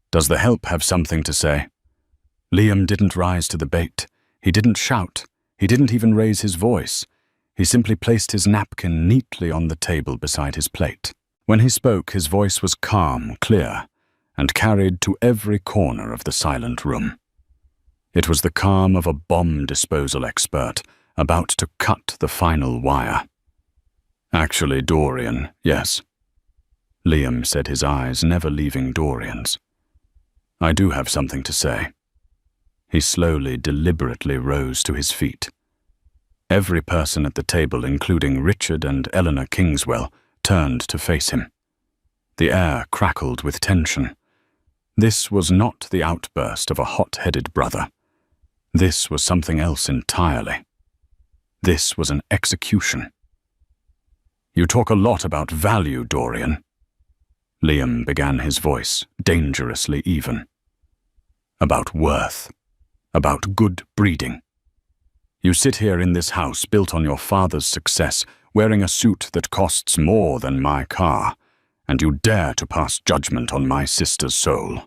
"Does the help have something to say?" Liam didn't rise to the bait. He didn't shout. He didn't even raise his voice. He simply placed his napkin neatly on the table beside his plate. When he spoke, his voice was calm, clear, and carried to every corner of the silent room. It was the calm of a bomb disposal expert about to cut the final wire. "Actually, Dorian, yes." Liam said, his eyes never leaving Dorian's. "I do have something to say." He slowly, deliberately rose to his feet. Every person at the table, including Richard and Eleanor Kingswell, turned to face him. The air crackled with tension. This was not the outburst of a hot-headed brother. This was something else entirely. This was an execution. "You talk a lot about value, Dorian." Liam began, his voice dangerously even. "About worth. About good breeding. You sit here in this house built on your father's success, wearing a suit that costs more than my car, and you dare to pass judgment on my sister's soul.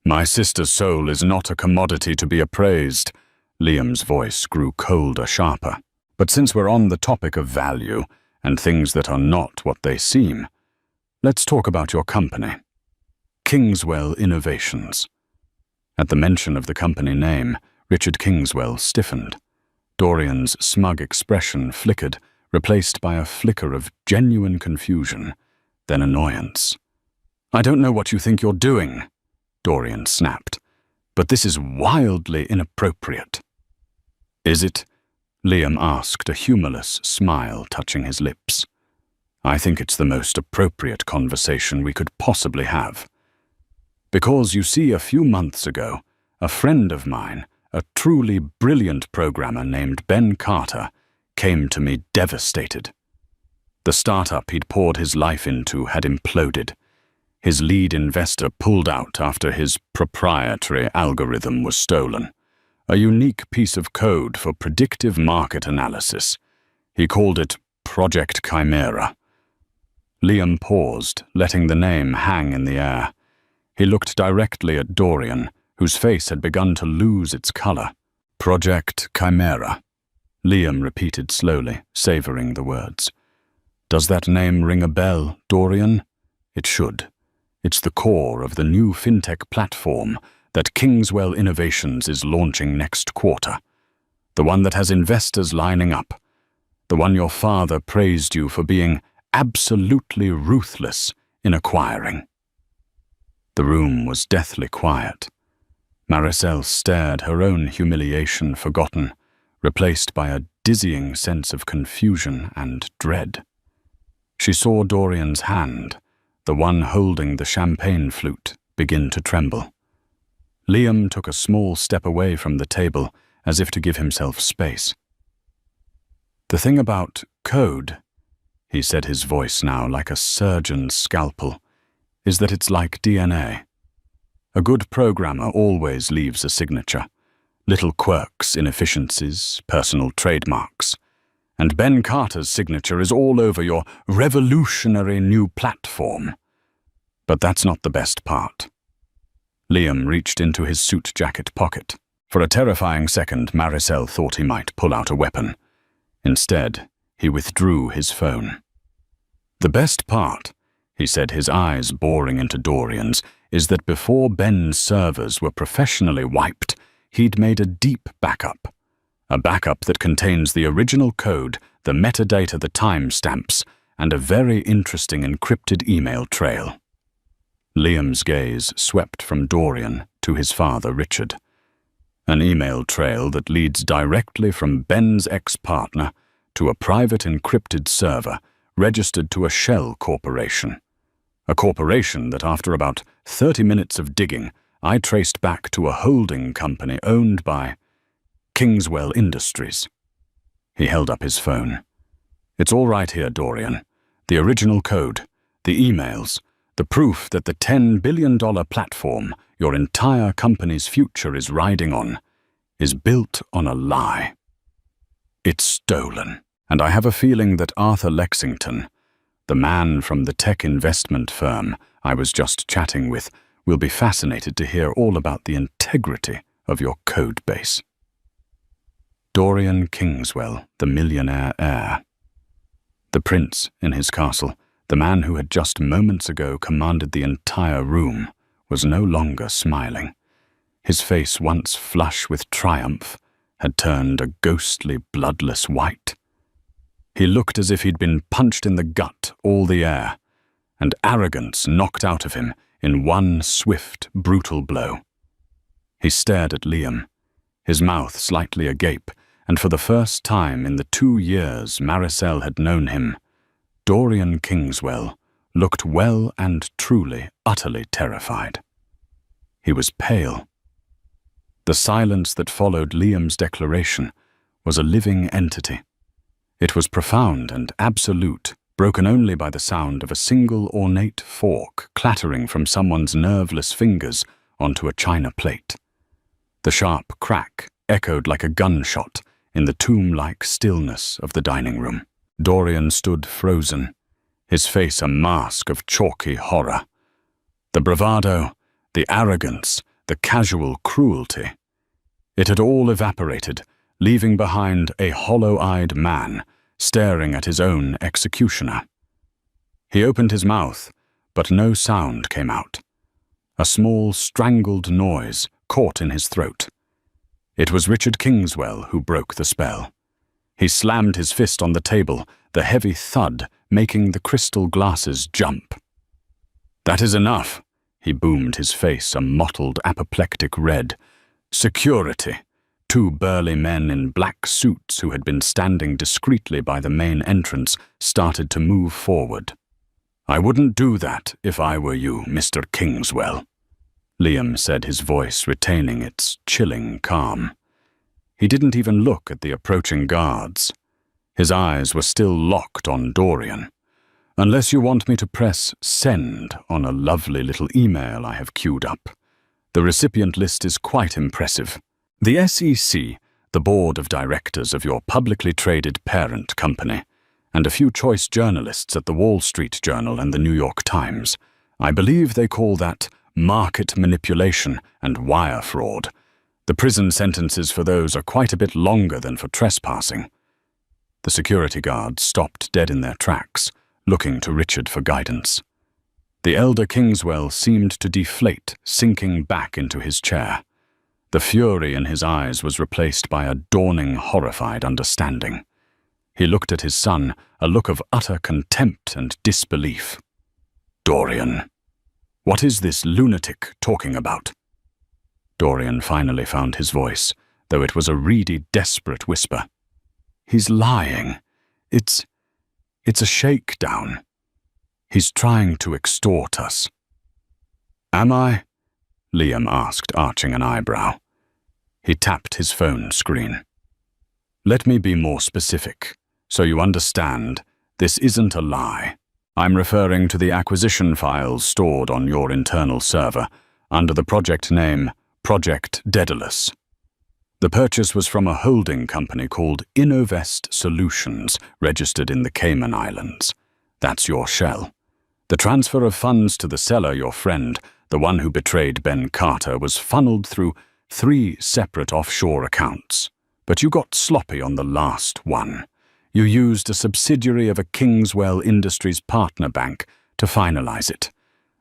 My sister's soul is not a commodity to be appraised." Liam's voice grew colder, sharper. "But since we're on the topic of value and things that are not what they seem, let's talk about your company. Kingswell Innovations." At the mention of the company name, Richard Kingswell stiffened. Dorian's smug expression flickered, replaced by a flicker of genuine confusion, then annoyance. "I don't know what you think you're doing," Dorian snapped, "but this is wildly inappropriate." "Is it?" Liam asked, a humorless smile touching his lips. "I think it's the most appropriate conversation we could possibly have. Because, you see, a few months ago, a friend of mine, a truly brilliant programmer named Ben Carter, came to me devastated. The startup he'd poured his life into had imploded. His lead investor pulled out after his proprietary algorithm was stolen. A unique piece of code for predictive market analysis. He called it Project Chimera." Liam paused, letting the name hang in the air. He looked directly at Dorian, whose face had begun to lose its color. "Project Chimera," Liam repeated slowly, savoring the words. "Does that name ring a bell, Dorian? It should. It's the core of the new fintech platform that Kingswell Innovations is launching next quarter. The one that has investors lining up. The one your father praised you for being absolutely ruthless in acquiring." The room was deathly quiet. Maricel stared, her own humiliation forgotten, replaced by a dizzying sense of confusion and dread. She saw Dorian's hand, the one holding the champagne flute, begin to tremble. Liam took a small step away from the table, as if to give himself space. "The thing about code," he said, his voice now like a surgeon's scalpel, "is that it's like DNA. A good programmer always leaves a signature. Little quirks, inefficiencies, personal trademarks. And Ben Carter's signature is all over your revolutionary new platform. But that's not the best part." Liam reached into his suit jacket pocket. For a terrifying second, Maricel thought he might pull out a weapon. Instead, he withdrew his phone. "The best part," he said, his eyes boring into Dorian's, "is that before Ben's servers were professionally wiped, he'd made a deep backup. A backup that contains the original code, the metadata, the timestamps, and a very interesting encrypted email trail." Liam's gaze swept from Dorian to his father, Richard. "An email trail that leads directly from Ben's ex-partner to a private encrypted server registered to a shell corporation. A corporation that, after about 30 minutes of digging, I traced back to a holding company owned by Kingswell Industries." He held up his phone. "It's all right here, Dorian. The original code, the emails, the proof that the $10 billion platform your entire company's future is riding on is built on a lie. It's stolen. And I have a feeling that Arthur Lexington, the man from the tech investment firm I was just chatting with, will be fascinated to hear all about the integrity of your code base." Dorian Kingswell, the millionaire heir. The prince in his castle, the man who had just moments ago commanded the entire room, was no longer smiling. His face, once flush with triumph, had turned a ghostly, bloodless white. He looked as if he'd been punched in the gut all the air, and arrogance knocked out of him in one swift, brutal blow. He stared at Liam, his mouth slightly agape, and for the first time in the 2 years Maricel had known him, Dorian Kingswell looked well and truly, utterly terrified. He was pale. The silence that followed Liam's declaration was a living entity. It was profound and absolute, broken only by the sound of a single ornate fork clattering from someone's nerveless fingers onto a china plate. The sharp crack echoed like a gunshot in the tomb-like stillness of the dining room. Dorian stood frozen, his face a mask of chalky horror. The bravado, the arrogance, the casual cruelty. It had all evaporated, leaving behind a hollow-eyed man staring at his own executioner. He opened his mouth, but no sound came out. A small, strangled noise caught in his throat. It was Richard Kingswell who broke the spell. He slammed his fist on the table, the heavy thud making the crystal glasses jump. "That is enough," he boomed, his face a mottled, apoplectic red. "Security." 2 burly men in black suits who had been standing discreetly by the main entrance started to move forward. "I wouldn't do that if I were you, Mr. Kingswell," Liam said, his voice retaining its chilling calm. He didn't even look at the approaching guards. His eyes were still locked on Dorian. "Unless you want me to press send on a lovely little email I have queued up. The recipient list is quite impressive. The SEC, the board of directors of your publicly traded parent company, and a few choice journalists at the Wall Street Journal and the New York Times. I believe they call that market manipulation and wire fraud. The prison sentences for those are quite a bit longer than for trespassing." The security guards stopped dead in their tracks, looking to Richard for guidance. The elder Kingswell seemed to deflate, sinking back into his chair. The fury in his eyes was replaced by a dawning, horrified understanding. He looked at his son, a look of utter contempt and disbelief. "Dorian, what is this lunatic talking about?" Dorian finally found his voice, though it was a reedy, desperate whisper. "He's lying. It's a shakedown. He's trying to extort us." "Am I?" Liam asked, arching an eyebrow. He tapped his phone screen. "Let me be more specific, so you understand this isn't a lie. I'm referring to the acquisition files stored on your internal server under the project name Project Daedalus. The purchase was from a holding company called Innovest Solutions, registered in the Cayman Islands. That's your shell. The transfer of funds to the seller, your friend, the one who betrayed Ben Carter, was funneled through 3 separate offshore accounts. But you got sloppy on the last one. You used a subsidiary of a Kingswell Industries partner bank to finalize it.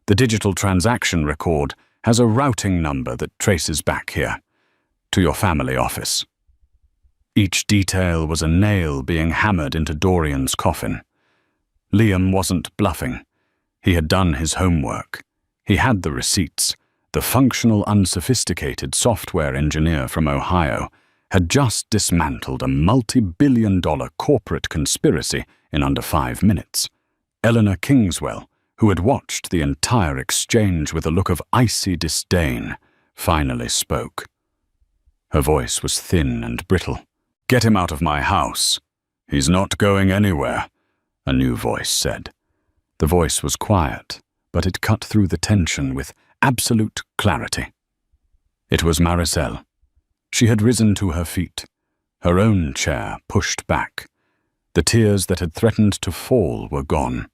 The digital transaction record has a routing number that traces back here, to your family office. Each detail was a nail being hammered into Dorian's coffin. Liam wasn't bluffing. He had done his homework. He had the receipts. The functional, unsophisticated software engineer from Ohio had just dismantled a multi-billion-dollar corporate conspiracy in under 5 minutes. Eleanor Kingswell, who had watched the entire exchange with a look of icy disdain, finally spoke. Her voice was thin and brittle. "Get him out of my house. He's not going anywhere," a new voice said. The voice was quiet, but it cut through the tension with absolute clarity. It was Maricel. She had risen to her feet, her own chair pushed back. The tears that had threatened to fall were gone.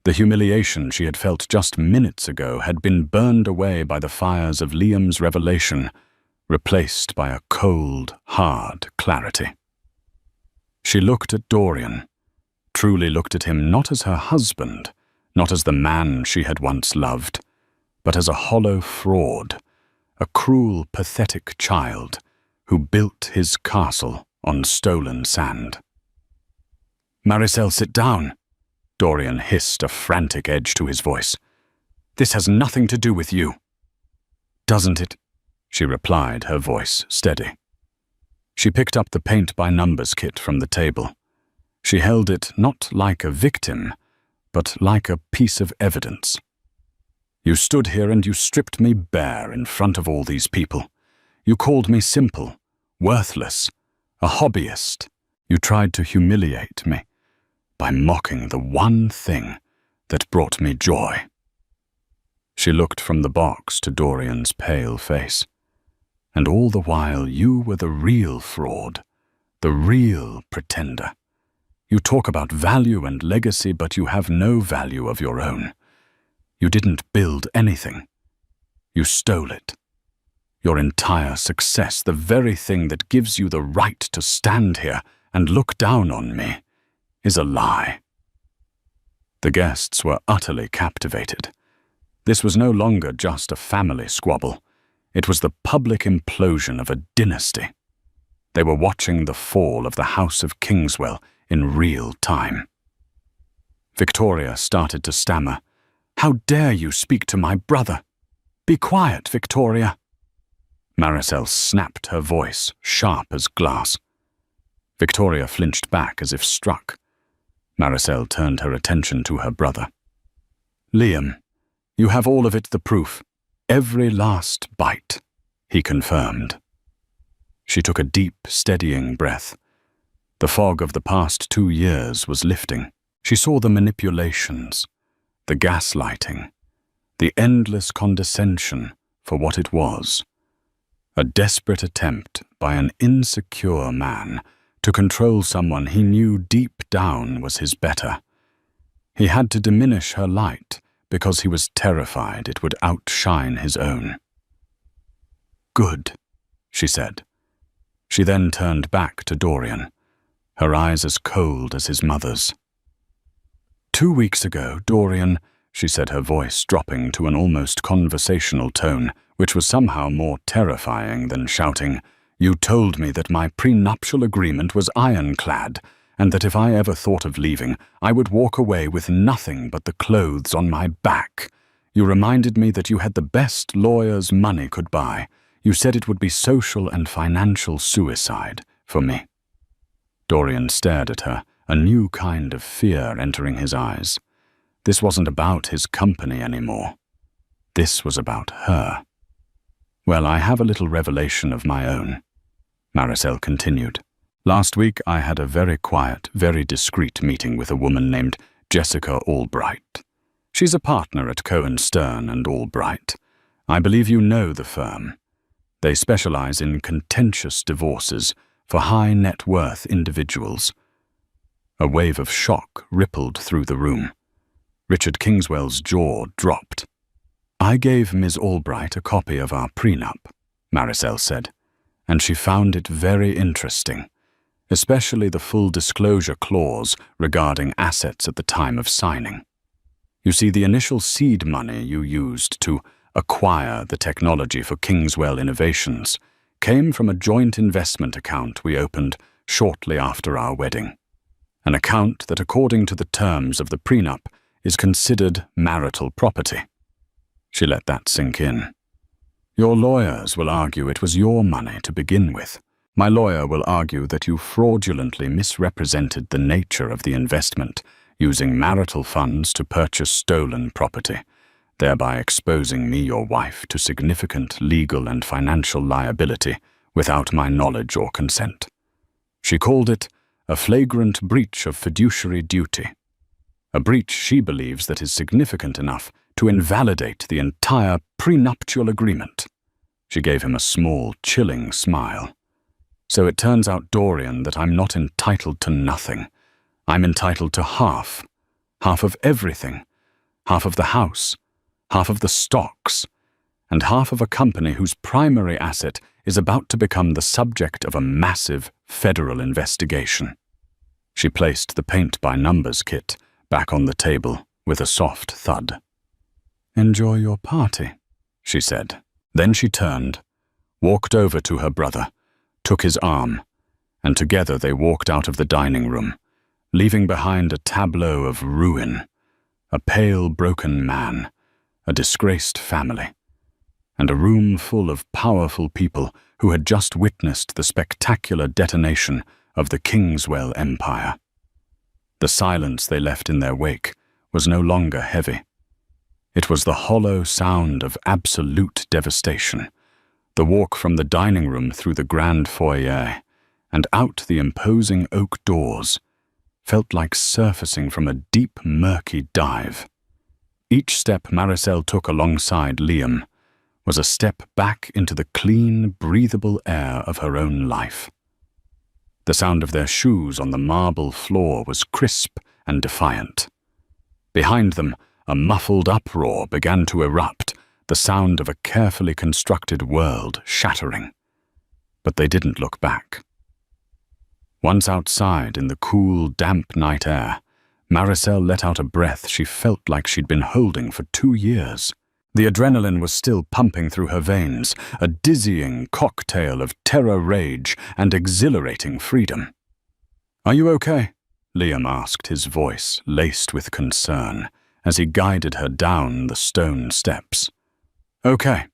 The humiliation she had felt just minutes ago had been burned away by the fires of Liam's revelation, replaced by a cold, hard clarity. She looked at Dorian, truly looked at him not as her husband, not as the man she had once loved, but as a hollow fraud, a cruel, pathetic child who built his castle on stolen sand. "Maricel, sit down," Dorian hissed, a frantic edge to his voice. "This has nothing to do with you." "Doesn't it?" she replied, her voice steady. She picked up the paint-by-numbers kit from the table. She held it not like a victim, but like a piece of evidence. "You stood here and you stripped me bare in front of all these people. You called me simple, worthless, a hobbyist. You tried to humiliate me by mocking the one thing that brought me joy." She looked from the box to Dorian's pale face. "And all the while you were the real fraud, the real pretender. You talk about value and legacy, but you have no value of your own. You didn't build anything. You stole it. Your entire success, the very thing that gives you the right to stand here and look down on me, is a lie." The guests were utterly captivated. This was no longer just a family squabble. It was the public implosion of a dynasty. They were watching the fall of the House of Kingswell in real time. Victoria started to stammer. "How dare you speak to my brother? Be quiet, Victoria." Maricel snapped, her voice sharp as glass. Victoria flinched back as if struck. Maricel turned her attention to her brother. "Liam, you have all of it, the proof. Every last bite," he confirmed. She took a deep, steadying breath. The fog of the past 2 years was lifting. She saw the manipulations, the gaslighting, the endless condescension for what it was. A desperate attempt by an insecure man to control someone he knew deep down was his better. He had to diminish her light because he was terrified it would outshine his own. "Good," she said. She then turned back to Dorian, her eyes as cold as his mother's. "2 weeks ago, Dorian," she said, her voice dropping to an almost conversational tone, which was somehow more terrifying than shouting, "you told me that my prenuptial agreement was ironclad, and that if I ever thought of leaving, I would walk away with nothing but the clothes on my back. You reminded me that you had the best lawyers money could buy. You said it would be social and financial suicide for me." Dorian stared at her, a new kind of fear entering his eyes. This wasn't about his company anymore. This was about her. "Well, I have a little revelation of my own," Maricel continued. "Last week I had a very quiet, very discreet meeting with a woman named Jessica Albright. She's a partner at Cohen Stern and Albright. I believe you know the firm. They specialize in contentious divorces for high net worth individuals." A wave of shock rippled through the room. Richard Kingswell's jaw dropped. "I gave Ms. Albright a copy of our prenup," Maricel said, "and she found it very interesting, especially the full disclosure clause regarding assets at the time of signing. You see, the initial seed money you used to acquire the technology for Kingswell Innovations came from a joint investment account we opened shortly after our wedding, an account that, according to the terms of the prenup, is considered marital property." She let that sink in. "Your lawyers will argue it was your money to begin with. My lawyer will argue that you fraudulently misrepresented the nature of the investment, using marital funds to purchase stolen property, thereby exposing me, your wife, to significant legal and financial liability without my knowledge or consent. She called it a flagrant breach of fiduciary duty, a breach she believes that is significant enough to invalidate the entire prenuptial agreement." She gave him a small, chilling smile. "So it turns out, Dorian, that I'm not entitled to nothing. I'm entitled to half of everything, half of the house, half of the stocks, and half of a company whose primary asset is about to become the subject of a massive federal investigation." She placed the paint-by-numbers kit back on the table with a soft thud. "Enjoy your party." she said. Then she turned, walked over to her brother, took his arm, and together they walked out of the dining room, leaving behind a tableau of ruin, a pale, broken man, a disgraced family, and a room full of powerful people who had just witnessed the spectacular detonation of the Kingswell Empire. The silence they left in their wake was no longer heavy. It was the hollow sound of absolute devastation. The walk from the dining room through the grand foyer and out the imposing oak doors felt like surfacing from a deep, murky dive. Each step Maricel took alongside Liam was a step back into the clean, breathable air of her own life. The sound of their shoes on the marble floor was crisp and defiant. Behind them, a muffled uproar began to erupt, the sound of a carefully constructed world shattering. But they didn't look back. Once outside in the cool, damp night air, Maricel let out a breath she felt like she'd been holding for 2 years. The adrenaline was still pumping through her veins, a dizzying cocktail of terror, rage, and exhilarating freedom. "Are you okay?" Liam asked, his voice laced with concern, as he guided her down the stone steps. "Okay."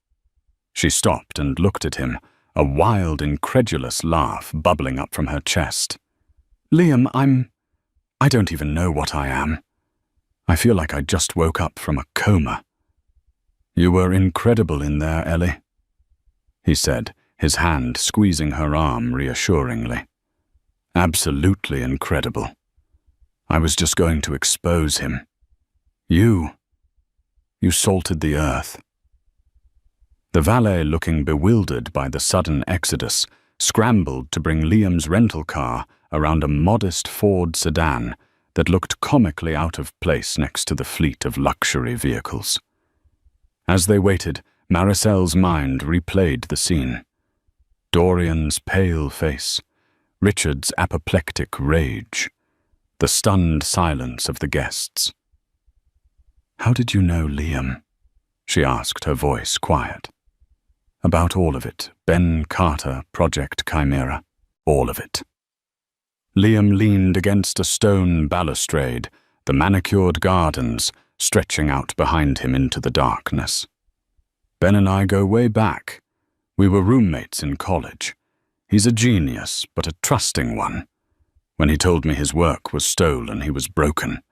She stopped and looked at him, a wild, incredulous laugh bubbling up from her chest. "Liam, I don't even know what I am. I feel like I just woke up from a coma." "You were incredible in there, Ellie," he said, his hand squeezing her arm reassuringly. "Absolutely incredible. I was just going to expose him. You salted the earth." The valet, looking bewildered by the sudden exodus, scrambled to bring Liam's rental car around a modest Ford sedan that looked comically out of place next to the fleet of luxury vehicles. As they waited, Maricel's mind replayed the scene. Dorian's pale face, Richard's apoplectic rage, the stunned silence of the guests. "How did you know Liam?" she asked, her voice quiet. "About all of it, Ben Carter, Project Chimera, all of it." Liam leaned against a stone balustrade, the manicured gardens stretching out behind him into the darkness. "Ben and I go way back. We were roommates in college. He's a genius, but a trusting one. When he told me his work was stolen, he was broken.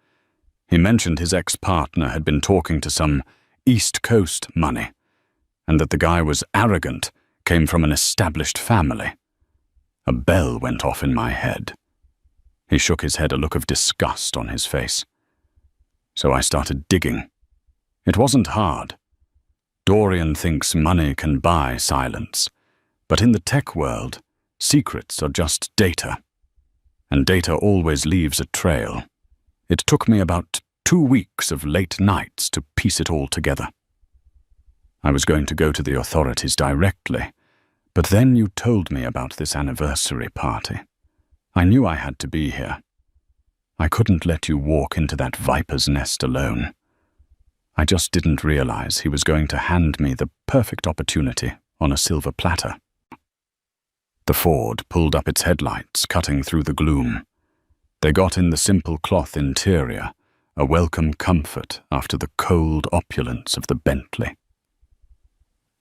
He mentioned his ex-partner had been talking to some East Coast money, and that the guy was arrogant, came from an established family. A bell went off in my head." He shook his head, a look of disgust on his face. "So I started digging. It wasn't hard. Dorian thinks money can buy silence, but in the tech world, secrets are just data, and data always leaves a trail. It took me about 2 weeks of late nights to piece it all together. I was going to go to the authorities directly, but then you told me about this anniversary party. I knew I had to be here. I couldn't let you walk into that viper's nest alone. I just didn't realize he was going to hand me the perfect opportunity on a silver platter." The Ford pulled up its headlights, cutting through the gloom. They got in the simple cloth interior, a welcome comfort after the cold opulence of the Bentley.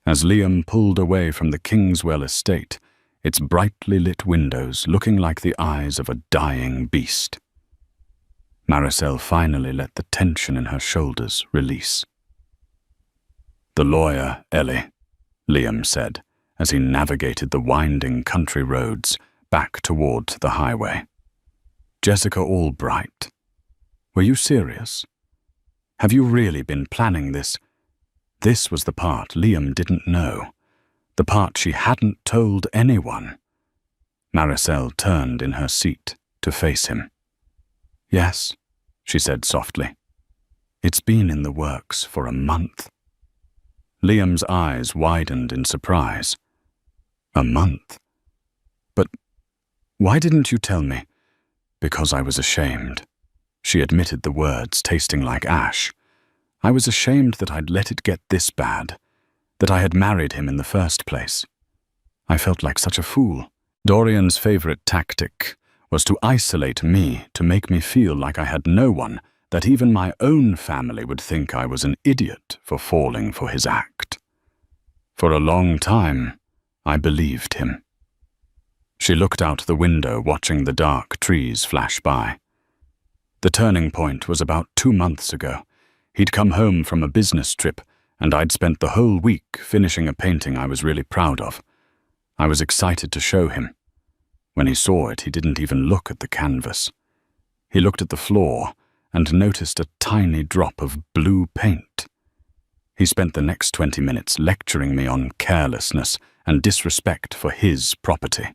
As Liam pulled away from the Kingswell estate, its brightly lit windows looking like the eyes of a dying beast, Maricel finally let the tension in her shoulders release. "The lawyer, Ellie," Liam said, as he navigated the winding country roads back toward the highway. "Jessica Albright. Were you serious? Have you really been planning this?" This was the part Liam didn't know, the part she hadn't told anyone. Maricel turned in her seat to face him. "Yes," she said softly. "It's been in the works for a month." Liam's eyes widened in surprise. "A month? But why didn't you tell me?" "Because I was ashamed." She admitted the words tasting like ash. "I was ashamed that I'd let it get this bad, that I had married him in the first place. I felt like such a fool. Dorian's favorite tactic was to isolate me, to make me feel like I had no one, that even my own family would think I was an idiot for falling for his act. For a long time, I believed him. She looked out the window, watching the dark trees flash by. The turning point was about 2 months ago. He'd come home from a business trip, and I'd spent the whole week finishing a painting I was really proud of. I was excited to show him. When he saw it, he didn't even look at the canvas. He looked at the floor and noticed a tiny drop of blue paint. He spent the next 20 minutes lecturing me on carelessness and disrespect for his property.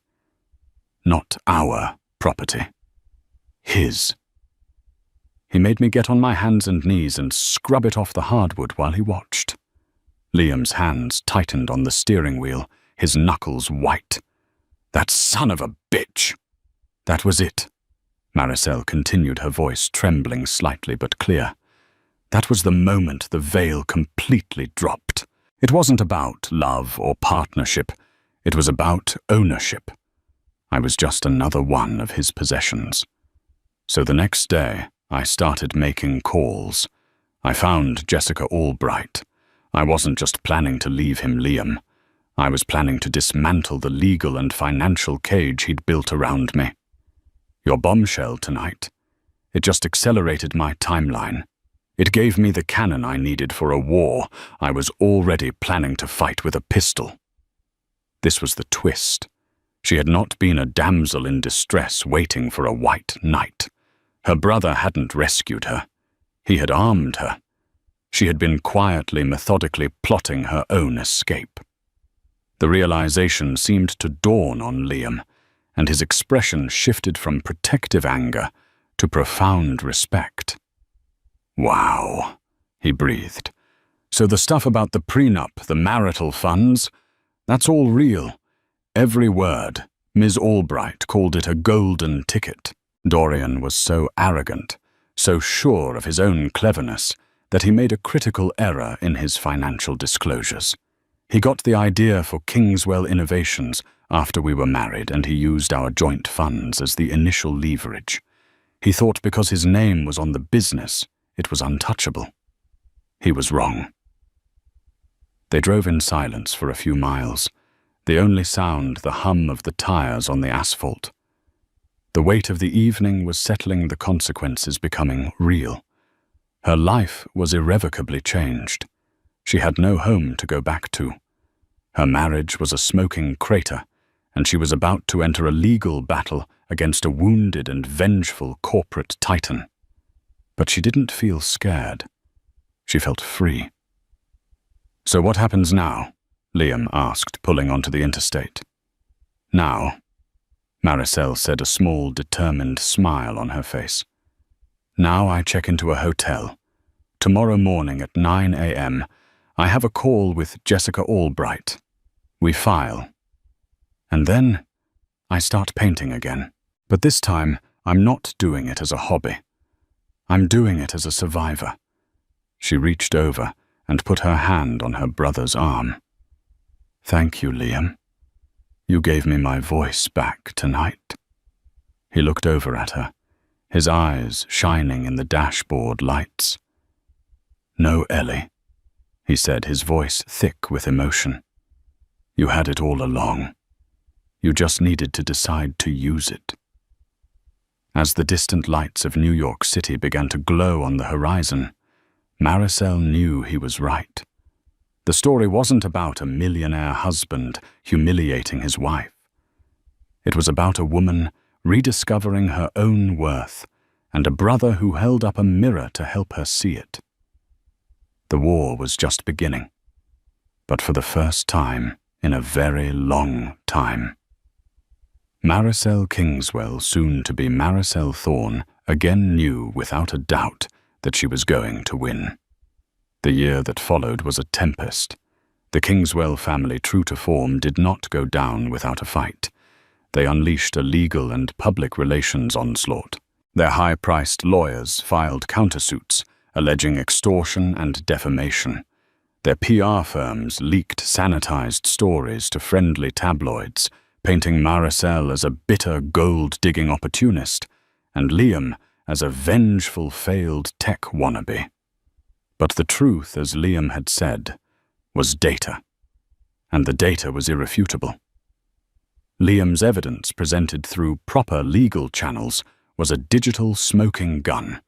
Not our property. His. He made me get on my hands and knees and scrub it off the hardwood while he watched. Liam's hands tightened on the steering wheel, his knuckles white. That son of a bitch! That was it. Maricel continued, her voice trembling slightly but clear. That was the moment the veil completely dropped. It wasn't about love or partnership. It was about ownership. I was just another one of his possessions. So the next day, I started making calls. I found Jessica Albright. I wasn't just planning to leave him Liam. I was planning to dismantle the legal and financial cage he'd built around me. Your bombshell tonight. It just accelerated my timeline. It gave me the cannon I needed for a war I was already planning to fight with a pistol. This was the twist. She had not been a damsel in distress waiting for a white knight. Her brother hadn't rescued her. He had armed her. She had been quietly, methodically plotting her own escape. The realization seemed to dawn on Liam, and his expression shifted from protective anger to profound respect. "Wow," he breathed. "So the stuff about the prenup, the marital funds, that's all real. Every word. Ms. Albright called it a golden ticket." Dorian was so arrogant, so sure of his own cleverness, that he made a critical error in his financial disclosures. He got the idea for Kingswell Innovations after we were married, and he used our joint funds as the initial leverage. He thought because his name was on the business, it was untouchable. He was wrong. They drove in silence for a few miles, the only sound the hum of the tires on the asphalt. The weight of the evening was settling, the consequences becoming real. Her life was irrevocably changed. She had no home to go back to. Her marriage was a smoking crater, and she was about to enter a legal battle against a wounded and vengeful corporate titan. But she didn't feel scared. She felt free. "So what happens now?" Liam asked, pulling onto the interstate. "Now," Maricel said, a small, determined smile on her face. "Now I check into a hotel. Tomorrow morning at 9 a.m., I have a call with Jessica Albright. We file. And then I start painting again. But this time, I'm not doing it as a hobby. I'm doing it as a survivor." She reached over and put her hand on her brother's arm. "Thank you, Liam. You gave me my voice back tonight." He looked over at her, his eyes shining in the dashboard lights. "No, Ellie," he said, his voice thick with emotion. "You had it all along. You just needed to decide to use it." As the distant lights of New York City began to glow on the horizon, Maricel knew he was right. The story wasn't about a millionaire husband humiliating his wife. It was about a woman rediscovering her own worth and a brother who held up a mirror to help her see it. The war was just beginning, but for the first time in a very long time. Maricel Kingswell, soon to be Maricel Thorne, again knew without a doubt that she was going to win. The year that followed was a tempest. The Kingswell family, true to form, did not go down without a fight. They unleashed a legal and public relations onslaught. Their high-priced lawyers filed countersuits, alleging extortion and defamation. Their PR firms leaked sanitized stories to friendly tabloids, painting Maricel as a bitter gold-digging opportunist and Liam as a vengeful failed tech wannabe. But the truth, as Liam had said, was data, and the data was irrefutable. Liam's evidence, presented through proper legal channels, was a digital smoking gun.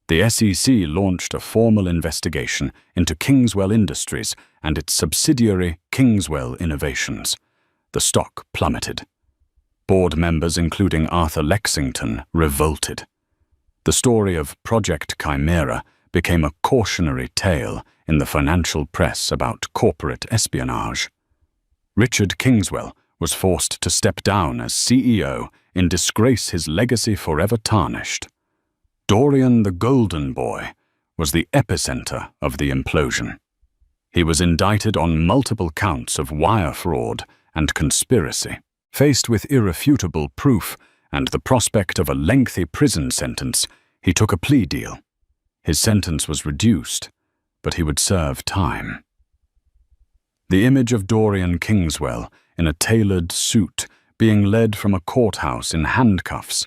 The SEC launched a formal investigation into Kingswell Industries and its subsidiary Kingswell Innovations. The stock plummeted. Board members, including Arthur Lexington, revolted. The story of Project Chimera became a cautionary tale in the financial press about corporate espionage. Richard Kingswell was forced to step down as CEO in disgrace, his legacy forever tarnished. Dorian the Golden Boy was the epicenter of the implosion. He was indicted on multiple counts of wire fraud and conspiracy. Faced with irrefutable proof and the prospect of a lengthy prison sentence, he took a plea deal. His sentence was reduced, but he would serve time. The image of Dorian Kingswell in a tailored suit being led from a courthouse in handcuffs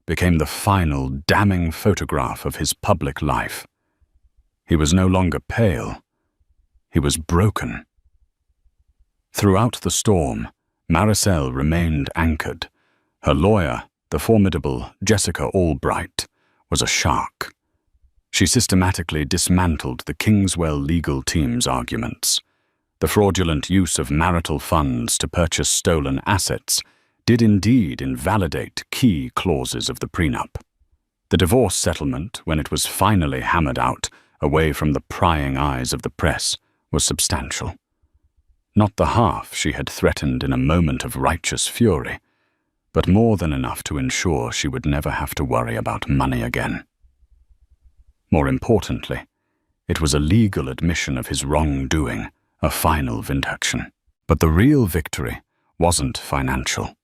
became the final damning photograph of his public life. He was no longer pale. He was broken. Throughout the storm, Maricel remained anchored. Her lawyer, the formidable Jessica Albright, was a shark. She systematically dismantled the Kingswell legal team's arguments. The fraudulent use of marital funds to purchase stolen assets did indeed invalidate key clauses of the prenup. The divorce settlement, when it was finally hammered out, away from the prying eyes of the press, was substantial. Not the half she had threatened in a moment of righteous fury, but more than enough to ensure she would never have to worry about money again. More importantly, it was a legal admission of his wrongdoing, a final vindication. But the real victory wasn't financial.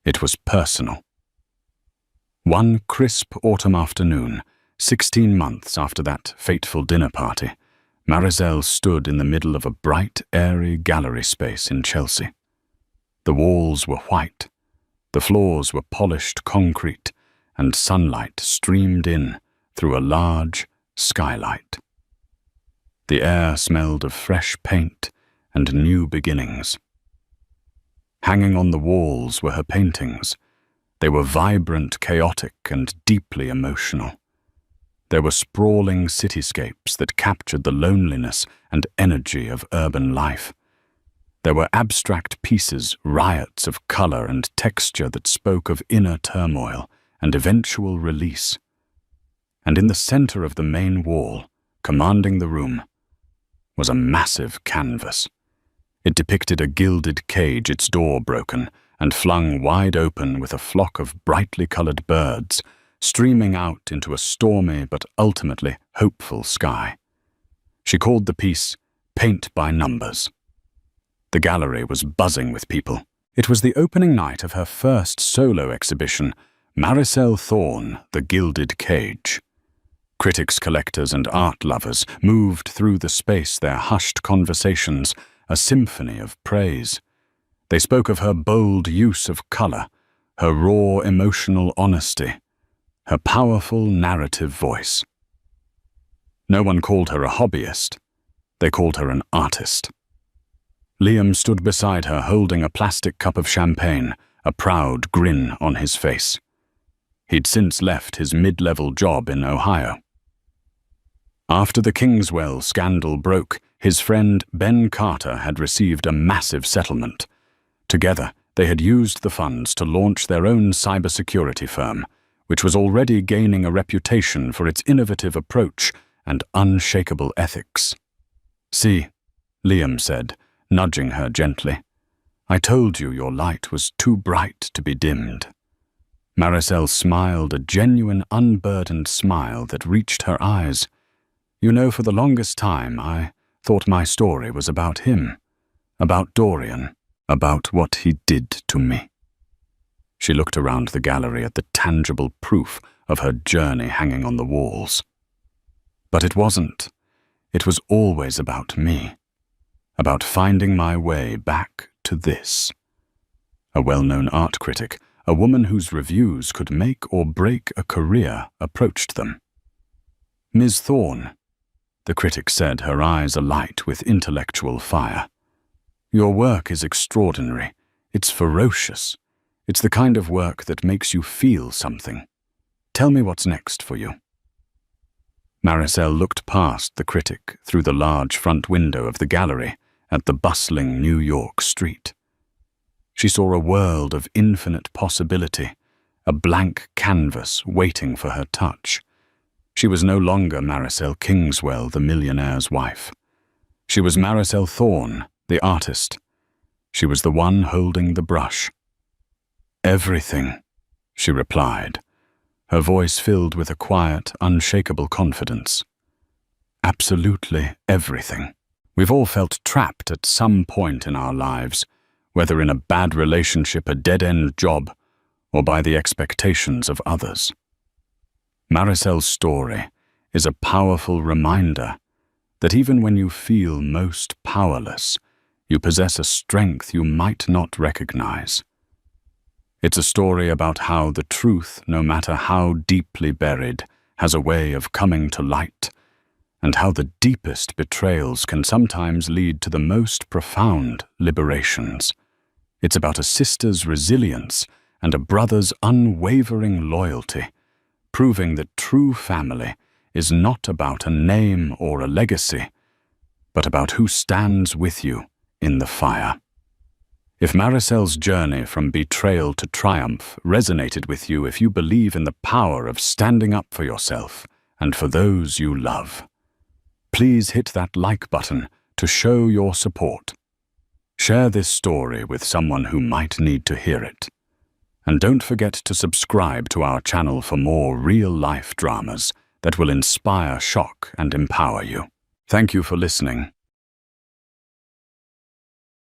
It was personal. One crisp autumn afternoon, 16 months after that fateful dinner party, Maricel stood in the middle of a bright, airy gallery space in Chelsea. The walls were white, the floors were polished concrete, and sunlight streamed in through a large skylight. The air smelled of fresh paint and new beginnings. Hanging on the walls were her paintings. They were vibrant, chaotic, and deeply emotional. There were sprawling cityscapes that captured the loneliness and energy of urban life. There were abstract pieces, riots of color and texture that spoke of inner turmoil and eventual release. And in the center of the main wall, commanding the room, was a massive canvas. It depicted a gilded cage, its door broken and flung wide open, with a flock of brightly colored birds streaming out into a stormy but ultimately hopeful sky. She called the piece Paint by Numbers. The gallery was buzzing with people. It was the opening night of her first solo exhibition, Maricel Thorne, The Gilded Cage. Critics, collectors, and art lovers moved through the space, their hushed conversations a symphony of praise. They spoke of her bold use of color, her raw emotional honesty, her powerful narrative voice. No one called her a hobbyist. They called her an artist. Liam stood beside her, holding a plastic cup of champagne, a proud grin on his face. He'd since left his mid-level job in Ohio. After the Kingswell scandal broke, his friend Ben Carter had received a massive settlement. Together, they had used the funds to launch their own cybersecurity firm, which was already gaining a reputation for its innovative approach and unshakable ethics. "See," Liam said, nudging her gently, "I told you your light was too bright to be dimmed." Maricel smiled, a genuine, unburdened smile that reached her eyes. "You know, for the longest time, I thought my story was about him, about Dorian, about what he did to me." She looked around the gallery at the tangible proof of her journey hanging on the walls. But it wasn't. It was always about me, about finding my way back to this. A well-known art critic, a woman whose reviews could make or break a career, approached them. "Ms. Thorne," the critic said, her eyes alight with intellectual fire, "your work is extraordinary. It's ferocious. It's the kind of work that makes you feel something. Tell me what's next for you." Maricel looked past the critic through the large front window of the gallery at the bustling New York street. She saw a world of infinite possibility, a blank canvas waiting for her touch. She was no longer Maricel Kingswell, the millionaire's wife. She was Maricel Thorne, the artist. She was the one holding the brush. "Everything," she replied, her voice filled with a quiet, unshakable confidence. "Absolutely everything." We've all felt trapped at some point in our lives, whether in a bad relationship, a dead-end job, or by the expectations of others. Maricel's story is a powerful reminder that even when you feel most powerless, you possess a strength you might not recognize. It's a story about how the truth, no matter how deeply buried, has a way of coming to light, and how the deepest betrayals can sometimes lead to the most profound liberations. It's about a sister's resilience and a brother's unwavering loyalty, proving that true family is not about a name or a legacy, but about who stands with you in the fire. If Maricel's journey from betrayal to triumph resonated with you, if you believe in the power of standing up for yourself and for those you love, please hit that like button to show your support. Share this story with someone who might need to hear it. And don't forget to subscribe to our channel for more real-life dramas that will inspire, shock, and empower you. Thank you for listening.